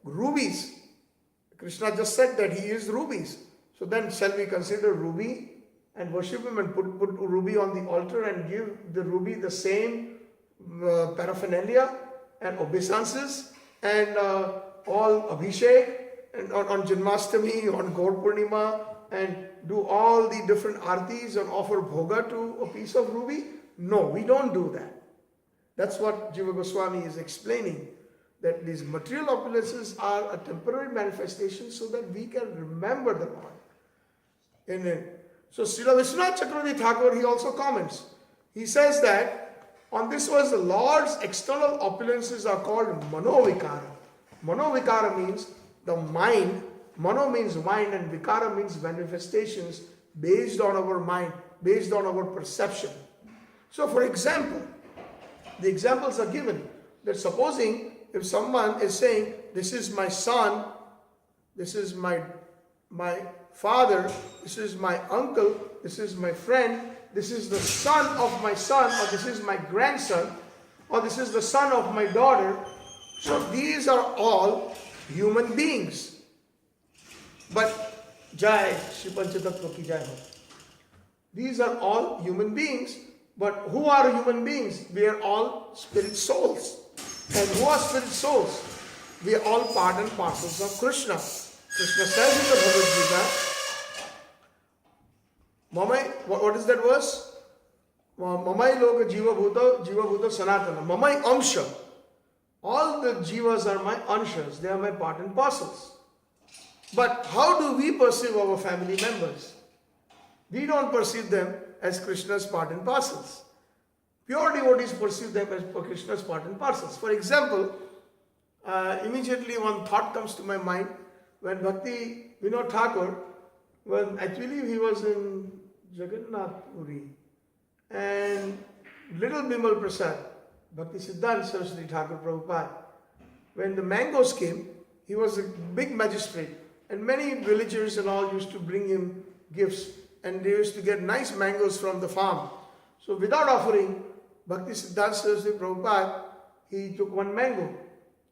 rubies. Krishna just said that he is rubies. So then shall we consider ruby and worship him and put ruby on the altar and give the ruby the same paraphernalia and obeisances and all abhishek and on Janmashtami, on Gaur Purnima, and do all the different artis and offer bhoga to a piece of ruby? No, we don't do that. That's what Jiva Goswami is explaining, that these material opulences are a temporary manifestation so that we can remember the Lord. So Srila Vishwanath Chakravarti Thakur, he also comments. He says that on this verse, the Lord's external opulences are called manovikara. Manovikara means the mind. Mano means mind and vikara means manifestations based on our mind, based on our perception. So for example, the examples are given that supposing if someone is saying, this is my son, this is my father, this is my uncle, this is my friend, this is the son of my son, or this is my grandson, or this is the son of my daughter. So these are all human beings. But Jai, Shri Panchatattva ki Jai ho. These are all human beings. But who are human beings? We are all spirit souls. And who are spirit souls? We are all part and parcels of Krishna. Krishna says in the Bhagavad Gita, Mamai, what is that verse? Mamai loka jiva bhuta sanatana. Mamai amsha. All the jivas are my anshas. They are my part and parcels. But how do we perceive our family members? We don't perceive them as Krishna's part and parcels. Pure devotees perceive them as Krishna's part and parcels. For example, immediately one thought comes to my mind when Bhakti Vinod Thakur, when actually he was in Jagannath Puri, and little Bimal Prasad, Bhakti Siddhanta Saraswati Thakur Prabhupada, when the mangoes came, he was a big magistrate. And many villagers and all used to bring him gifts, and they used to get nice mangoes from the farm. So without offering, Bhakti Siddhanta Saraswati Prabhupada, he took one mango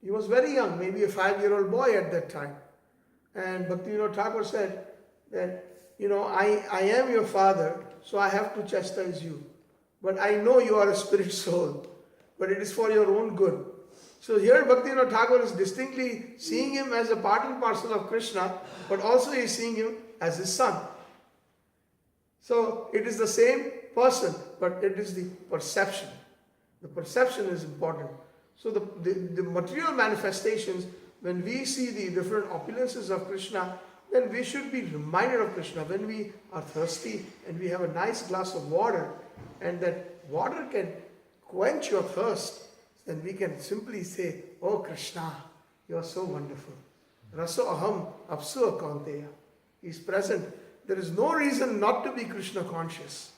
He was very young, maybe a 5-year-old boy at that time. And Bhaktivinoda Thakur said that, I am your father, so I have to chastise you. But I know you are a spirit soul, but it is for your own good. So here Bhaktivinoda Thakur is distinctly seeing him as a part and parcel of Krishna, but also he is seeing him as his son. So it is the same person, but it is the perception. The perception is important. So the material manifestations, when we see the different opulences of Krishna, then we should be reminded of Krishna. When we are thirsty and we have a nice glass of water, and that water can quench your thirst, then we can simply say, "Oh Krishna, you are so wonderful. Raso aham apsu akanteya." He is present. There is no reason not to be Krishna conscious.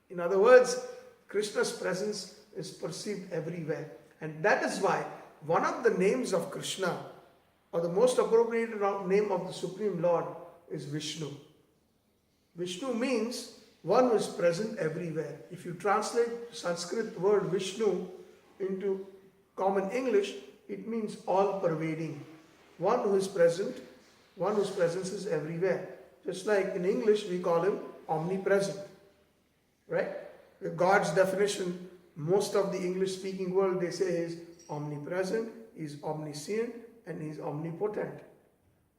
In other words, Krishna's presence is perceived everywhere. And that is why one of the names of Krishna, or the most appropriate name of the Supreme Lord, is Vishnu. Vishnu means one who is present everywhere. If you translate Sanskrit word Vishnu into common English, it means all pervading. One who is present, one whose presence is everywhere. Just like in English we call him omnipresent. Right? God's definition, most of the English speaking world, they say is omnipresent, is omniscient, and is omnipotent.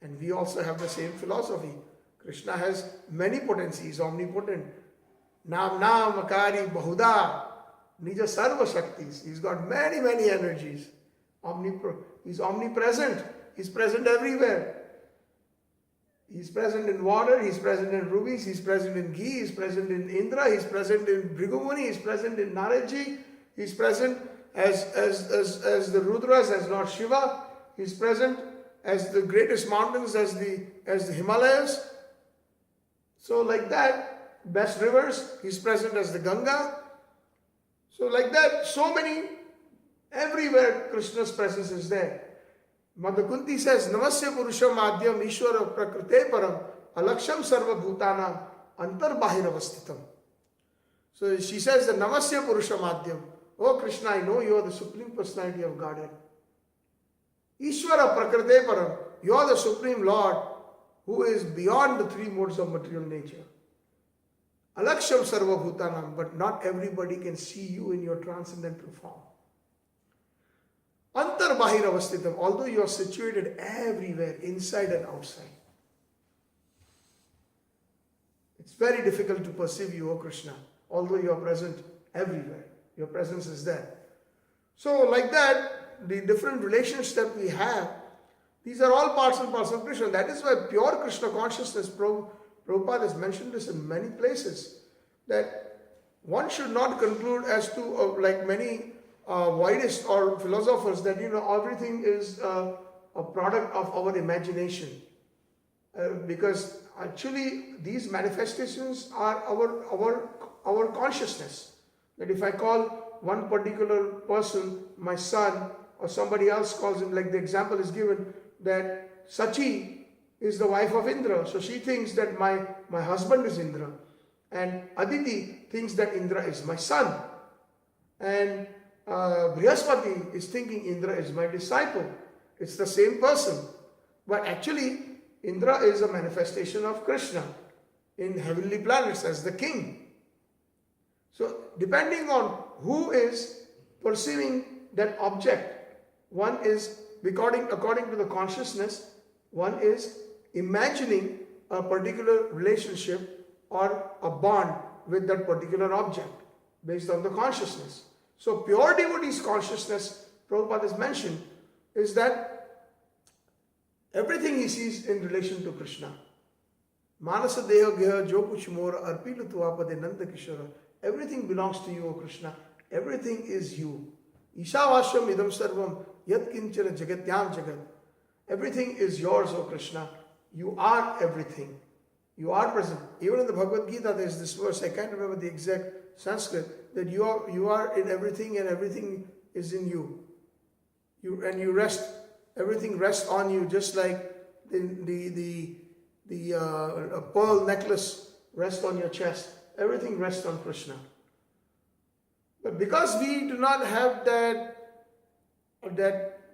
And we also have the same philosophy. Krishna has many potencies, omnipotent. Nam Akari Bahuda, Nija Sarva Shaktis. He's got many energies. He's omnipresent. He's present everywhere. He's present in water, he's present in rubies, he's present in ghee, he's present in Indra, he's present in Bhrigumuni, he's present in Naraji, he's present as the Rudras, as Lord Shiva, he's present as the greatest mountains, as the Himalayas. So like that, best rivers, he's present as the Ganga. So like that, so many, everywhere Krishna's presence is there. Mother Kunti says, Namasya Purusham Adhyam Ishwara Prakrite Param Alaksham Sarva Bhutanam Antar Bahiravasthitam. So she says the Namasya Purusham Adhyam. Oh Krishna, I know you are the Supreme Personality of Godhead. Ishwara Prakrite Param, you are the Supreme Lord who is beyond the three modes of material nature. Alaksham Sarva Bhutanam, but not everybody can see you in your transcendental form. Antar Bahiravasthitam, although you are situated everywhere, inside and outside. It's very difficult to perceive you, O Krishna, although you are present everywhere. Your presence is there. So like that, the different relations that we have, these are all parts and parcel of Krishna. That is why pure Krishna consciousness, Prabhupada has mentioned this in many places, that one should not conclude as to, like many Voidists or philosophers, that everything is a product of our imagination, because actually these manifestations are our consciousness. That if I call one particular person my son, or somebody else calls him, like the example is given that Sachi is the wife of Indra, so she thinks that my husband is Indra, and Aditi thinks that Indra is my son, and Brihaspati is thinking Indra is my disciple. It's the same person. But actually, Indra is a manifestation of Krishna in heavenly planets as the king. So, depending on who is perceiving that object, one is, according to the consciousness, one is imagining a particular relationship or a bond with that particular object based on the consciousness. So pure devotee's consciousness, Prabhupada has mentioned, is that everything he sees in relation to Krishna. Manasa deha geha jo kuch mora arpilu tuapade nanda kishora. Everything belongs to you, O Krishna. Everything is you. Ishavasham idam sarvam yat kinchara jagatyam jagat. Everything is yours, O Krishna. You are everything. You are present. Even in the Bhagavad Gita, there is this verse, I can't remember the exact Sanskrit, that you are in everything and everything is in you. You rest, everything rests on you, just like the pearl necklace rests on your chest. Everything rests on Krishna. But because we do not have that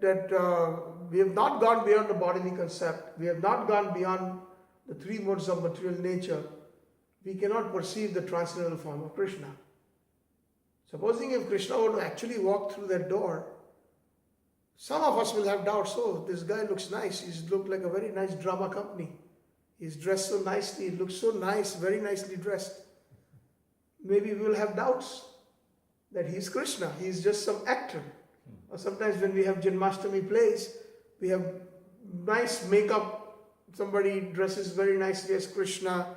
we have not gone beyond the bodily concept, we have not gone beyond the three modes of material nature, we cannot perceive the transcendental form of Krishna. Supposing if Krishna were to actually walk through that door, some of us will have doubts. Oh, this guy looks nice. He's looked like a very nice drama company. He's dressed so nicely. He looks so nice, very nicely dressed. Maybe we will have doubts that he's Krishna. He's just some actor. Or sometimes when we have Janmashtami plays, we have nice makeup. Somebody dresses very nicely as Krishna.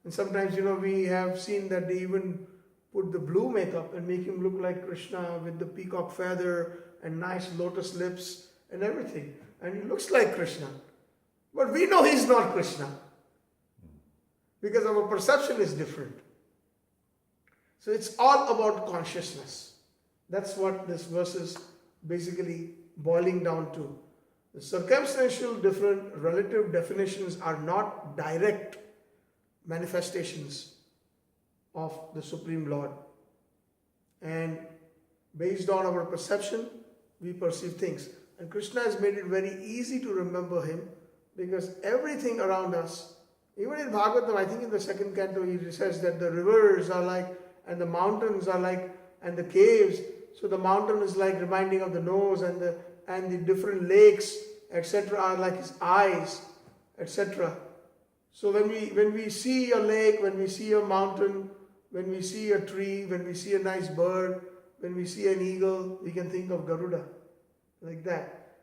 And sometimes, we have seen that they even put the blue makeup and make him look like Krishna with the peacock feather and nice lotus lips and everything. And he looks like Krishna. But we know he's not Krishna. Because our perception is different. So it's all about consciousness. That's what this verse is basically boiling down to. The circumstantial different relative definitions are not direct manifestations of the Supreme Lord. And based on our perception, we perceive things. And Krishna has made it very easy to remember him because everything around us, even in Bhagavatam, I think in the second canto, he says that the rivers are like, and the mountains are like, and the caves. So the mountain is like reminding of the nose, and the different lakes, etc., are like his eyes, etc. So when we see a lake, when we see a mountain, when we see a tree, when we see a nice bird, when we see an eagle, we can think of Garuda, like that.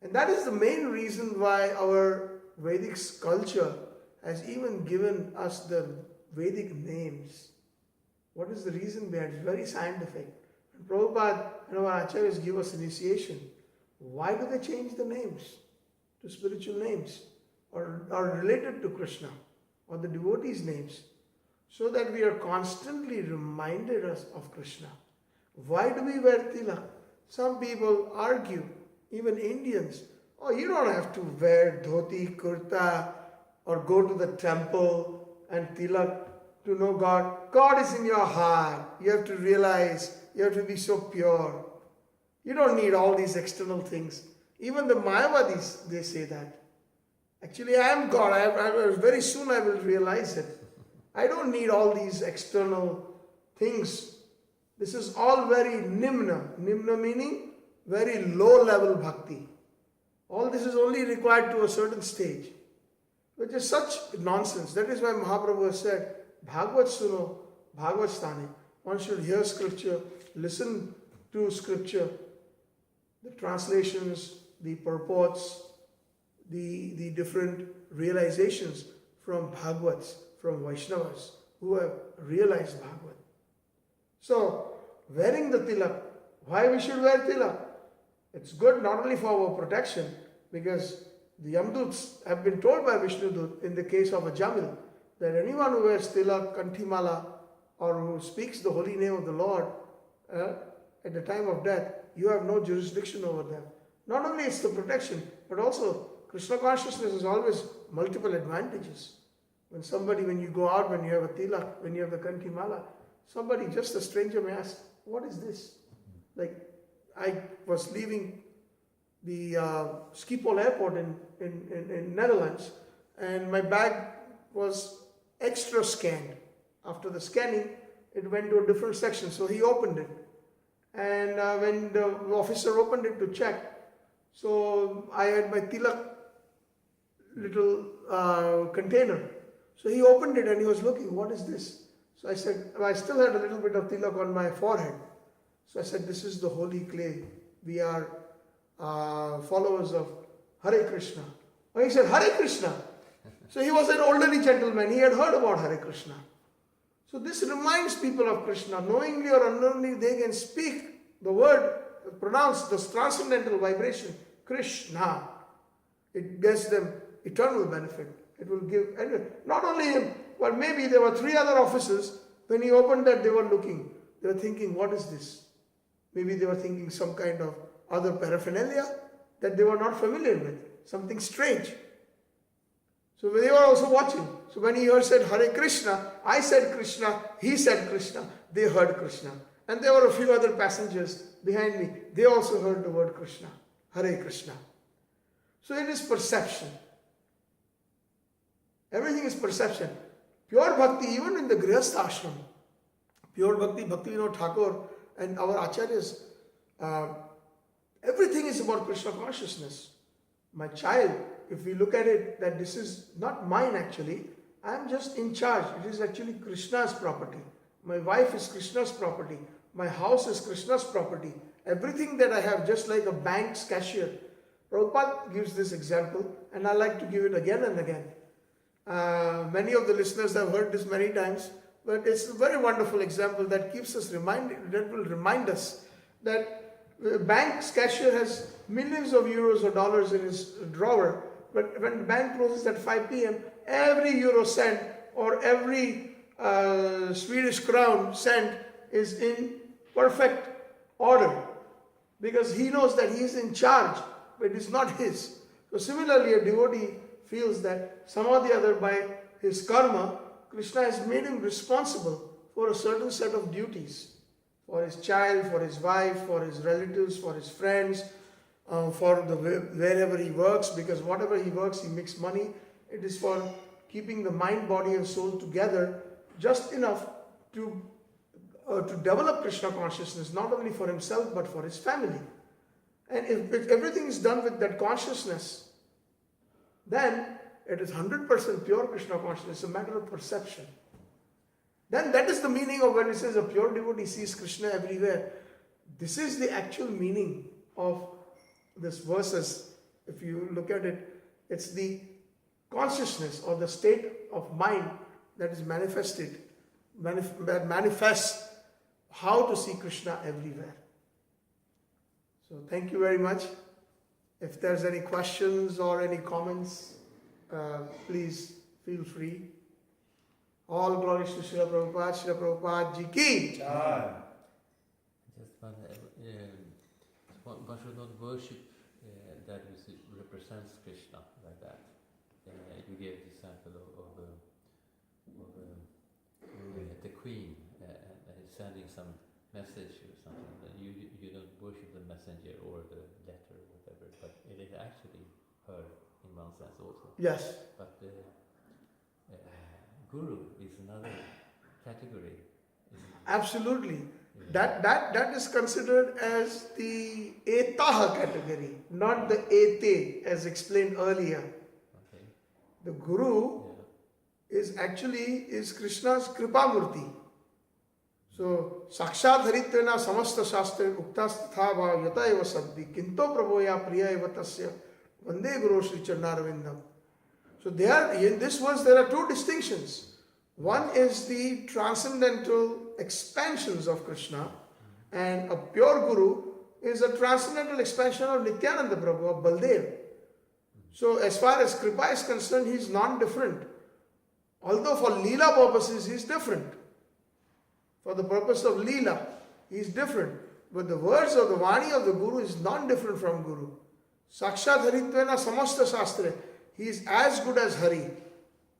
And that is the main reason why our Vedic culture has even given us the Vedic names. What is the reason behind it? It's very scientific. And Prabhupada and our acharyas give us initiation. Why do they change the names to spiritual names or related to Krishna or the devotees' names? So that we are constantly reminded us of Krishna. Why do we wear tilak? Some people argue, even Indians, oh, you don't have to wear dhoti, kurta, or go to the temple and tilak to know God. God is in your heart. You have to realize, you have to be so pure. You don't need all these external things. Even the Mayavadis, they say that. Actually, I am God. Very soon I will realize it. I don't need all these external things. This is all very nimna. Nimna meaning very low level bhakti. All this is only required to a certain stage, which is such nonsense. That is why Mahaprabhu has said, Bhagavat suno, Bhagavat sthane. One should hear scripture, listen to scripture, the translations, the purports, the different realizations from Bhagavats, from Vaishnavas who have realized Bhagavat. So, wearing the tilak, why we should wear tilak? It's good not only for our protection, because the Yamduts have been told by Vishnudut in the case of a Jamil that anyone who wears tilak, kanthimala, or who speaks the holy name of the Lord at the time of death, you have no jurisdiction over them. Not only it's the protection, but also Krishna consciousness has always multiple advantages. When you go out, when you have a tilak, when you have the kanthimala, somebody, just a stranger may ask, what is this? Like, I was leaving the Schiphol airport in Netherlands, and my bag was extra scanned. After the scanning, it went to a different section, so he opened it. And when the officer opened it to check, so I had my tilak little container. So he opened it and he was looking, what is this? So I said, I still had a little bit of tilak on my forehead. So I said, this is the holy clay. We are followers of Hare Krishna. And he said, Hare Krishna. So he was an elderly gentleman. He had heard about Hare Krishna. So this reminds people of Krishna. Knowingly or unknowingly, they can speak the word, pronounce the transcendental vibration, Krishna. It gets them eternal benefit. It will give, not only him, but maybe there were 3 other officers. When he opened that, they were looking. They were thinking, what is this? Maybe they were thinking some kind of other paraphernalia that they were not familiar with. Something strange. So they were also watching. So when he said Hare Krishna, I said Krishna, he said Krishna, they heard Krishna. And there were a few other passengers behind me. They also heard the word Krishna. Hare Krishna. So it is perception. Everything is perception. Pure bhakti, even in the Grihastha ashram, pure bhakti, Bhakti Vinod Thakur and our acharyas, everything is about Krishna consciousness. My child, if we look at it, that this is not mine actually, I am just in charge. It is actually Krishna's property. My wife is Krishna's property. My house is Krishna's property. Everything that I have, just like a bank's cashier. Prabhupada gives this example, and I like to give it again and again. Many of the listeners have heard this many times, but it's a very wonderful example that keeps us reminded, that will remind us that the bank's cashier has millions of euros or dollars in his drawer, but when the bank closes at 5 p.m., every euro cent or every Swedish crown cent is in perfect order, because he knows that he is in charge, but it is not his. So similarly, a devotee feels that somehow or the other, by his karma, Krishna has made him responsible for a certain set of duties, for his child, for his wife, for his relatives, for his friends, for wherever he works, because whatever he works, he makes money. It is for keeping the mind, body and soul together just enough to develop Krishna consciousness, not only for himself but for his family. And if everything is done with that consciousness, then it is 100% pure Krishna consciousness. It's a matter of perception. Then that is the meaning of when it says a pure devotee sees Krishna everywhere. This is the actual meaning of this verses. If you look at it, it's the consciousness or the state of mind that is manifested, that manifests how to see Krishna everywhere. So thank you very much. If there's any questions or any comments, please feel free. All glories to Srila Prabhupada. Srila Prabhupada Ji ki. Jai. Just one should not worship that which represents Krishna like that. You gave the example of the queen sending some message or something. You don't worship the messenger or the letter or whatever, but it is actually her in one sense also. Yes. But Guru is another category. Absolutely. That is considered as the etaha category, not the ete as explained earlier. Okay. The Guru is Krishna's Kripamurti. So, Sakshat Haritvena Samasta Shastra Uktas Tathava Yata Eva Sabdi Kinto Prabhoya Priya Eva Tasya Vande Guru Sri Charnaravindam. So in this verse there are two distinctions. One is the transcendental expansions of Krishna, and a pure Guru is a transcendental expansion of Nityananda Prabhu, of Baldev. So as far as Kripa is concerned, he is non-different. Although for Leela purposes he is different. For the purpose of Leela, he is different. But the words of the Vani of the Guru is non-different from Guru. Sakshat Haritvena Samasta Shastra. He is as good as Hari.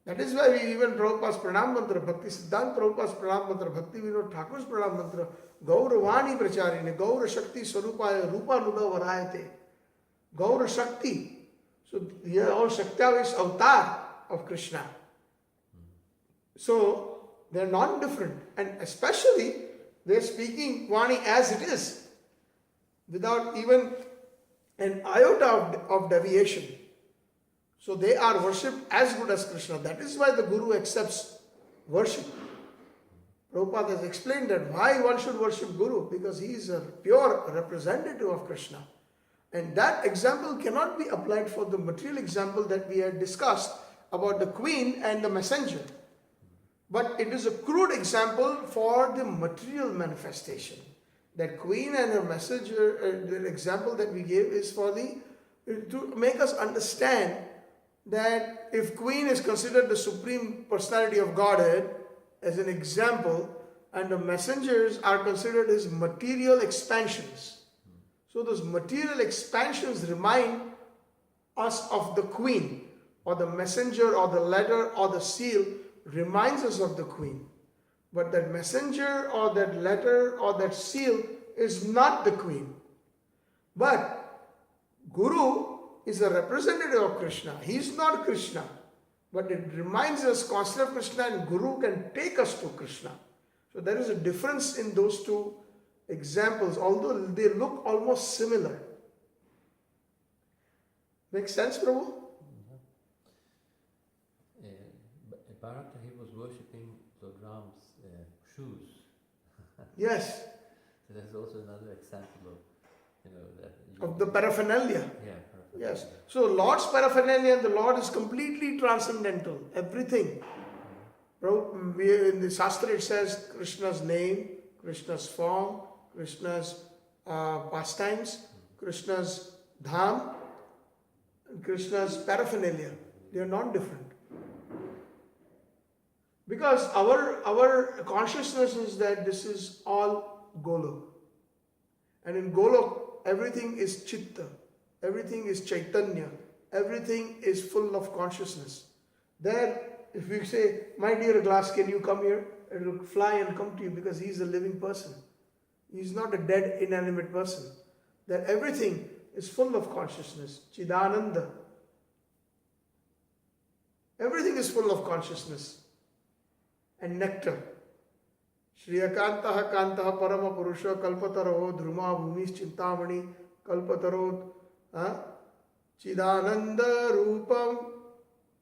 That is why we even Prabhupada's Pranam Mantra, Bhakti Siddhanta Prabhupada's Pranam Mantra, Bhakti Vinod Thakur's Pranam Mantra, Gauravani Pracharine, Gaura Shakti Swarupaya, Rupa Nuda Varayate. Gaura Shakti. So here all Shaktya is avatar of Krishna. So they are non-different. And especially they are speaking Vani as it is, without even an iota of deviation. So they are worshipped as good as Krishna. That is why the Guru accepts worship. Prabhupada has explained that why one should worship Guru, because he is a pure representative of Krishna. And that example cannot be applied for the material example that we had discussed about the queen and the messenger. But it is a crude example for the material manifestation. That queen and her messenger, the example that we gave is for to make us understand that if queen is considered the supreme personality of Godhead as an example, and the messengers are considered as material expansions. So those material expansions remind us of the queen, or the messenger, or the letter, or the seal reminds us of the queen. But that messenger, or that letter, or that seal is not the queen. But Guru is a representative of Krishna. He is not Krishna. But it reminds us concept of Krishna, and Guru can take us to Krishna. So there is a difference in those two examples, although they look almost similar. Make sense, Prabhu? Bharata, he was worshipping Lord's shoes. Yes. So that's also another example of, Of the paraphernalia. Yeah, Yes. So Lord's paraphernalia and the Lord is completely transcendental. Everything. In the Shastra it says Krishna's name, Krishna's form, Krishna's pastimes, Krishna's dham, and Krishna's paraphernalia. They are not different. Because our consciousness is that this is all Golok. And in Golok, everything is Chitta. Everything is Chaitanya. Everything is full of consciousness. There, if we say, my dear glass, can you come here? It will fly and come to you because he is a living person. He is not a dead, inanimate person. That everything is full of consciousness. Chidananda. Everything is full of consciousness and nectar. Shri Akantaha Kantaha Parama Purusha Kalpataro Dhruma Bhumis Chintamani Kalpataro Chidananda Rupam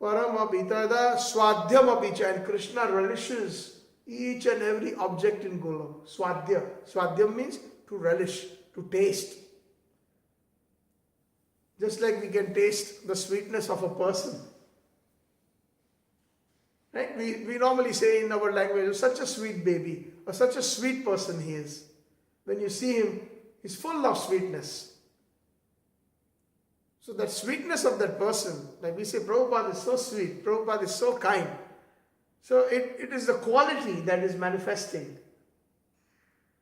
Paramapitada Swadhyam Apicha. And Krishna relishes each and every object in Golok. Swadhya. Swadhyam means to relish, to taste. Just like we can taste the sweetness of a person. Right? We normally say in our language, such a sweet baby, or such a sweet person he is. When you see him, he's full of sweetness. So that sweetness of that person, like we say, Prabhupada is so sweet, Prabhupada is so kind. So it is the quality that is manifesting.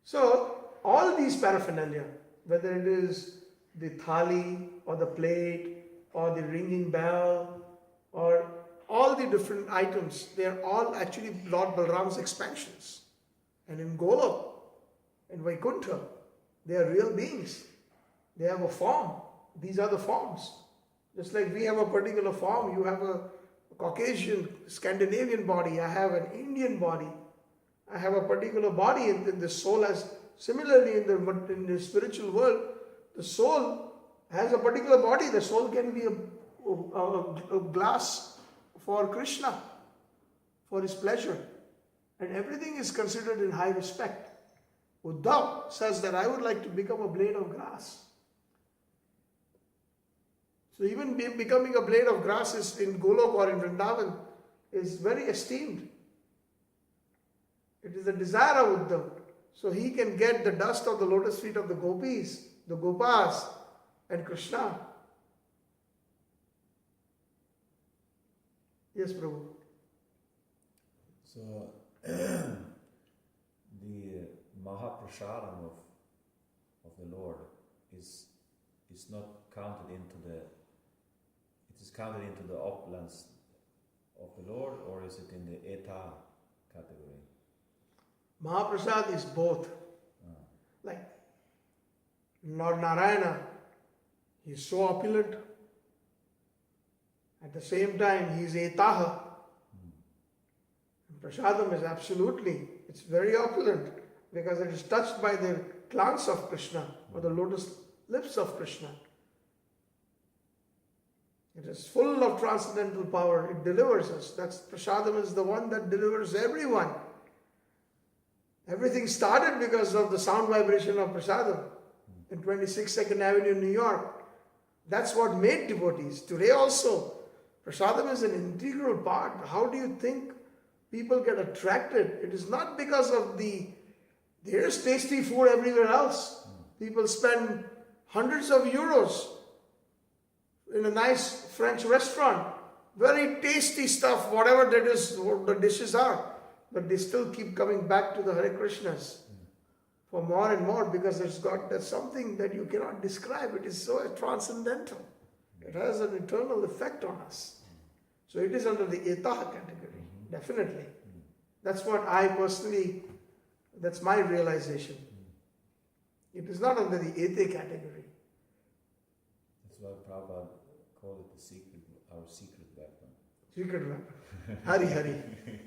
So all these paraphernalia, whether it is the thali or the plate or the ringing bell or all the different items, they are all actually Lord Balram's expansions. And in Golok, in Vaikuntha, they are real beings. They have a form. These are the forms. Just like we have a particular form, you have a Caucasian, Scandinavian body, I have an Indian body, I have a particular body, and the soul has, similarly in the spiritual world, the soul has a particular body. The soul can be a glass for Krishna, for his pleasure. And everything is considered in high respect. Uddava says that I would like to become a blade of grass. So even becoming a blade of grass is in Golok or in Vrindavan is very esteemed. It is the desire of Uddava. So he can get the dust of the lotus feet of the gopis, the gopas, and Krishna. Yes, Prabhu. So the Mahaprasadam of the Lord is not counted into the. It is counted into the opulence of the Lord, or is it in the Eta category? Mahaprasad is both. Like Lord Narayana, he is so opulent. At the same time, he is Etaha. Prasadam is absolutely, it's very opulent because it is touched by the glance of Krishna or the lotus lips of Krishna. It is full of transcendental power. It delivers us. Prasadam is the one that delivers everyone. Everything started because of the sound vibration of Prasadam in 26 2nd Avenue, New York. That's what made devotees. Today also, Prasadam is an integral part. How do you think people get attracted? It is not because of there's tasty food everywhere else. People spend hundreds of euros in a nice French restaurant. Very tasty stuff, whatever that is, what the dishes are. But they still keep coming back to the Hare Krishnas for more and more because there's something that you cannot describe. It is so transcendental. It has an eternal effect on us. So it is under the Etaha category, definitely. That's what I personally, that's my realization. It is not under the Ete category. That's why Prabhupada called it our secret weapon. Secret weapon. Hari Hari.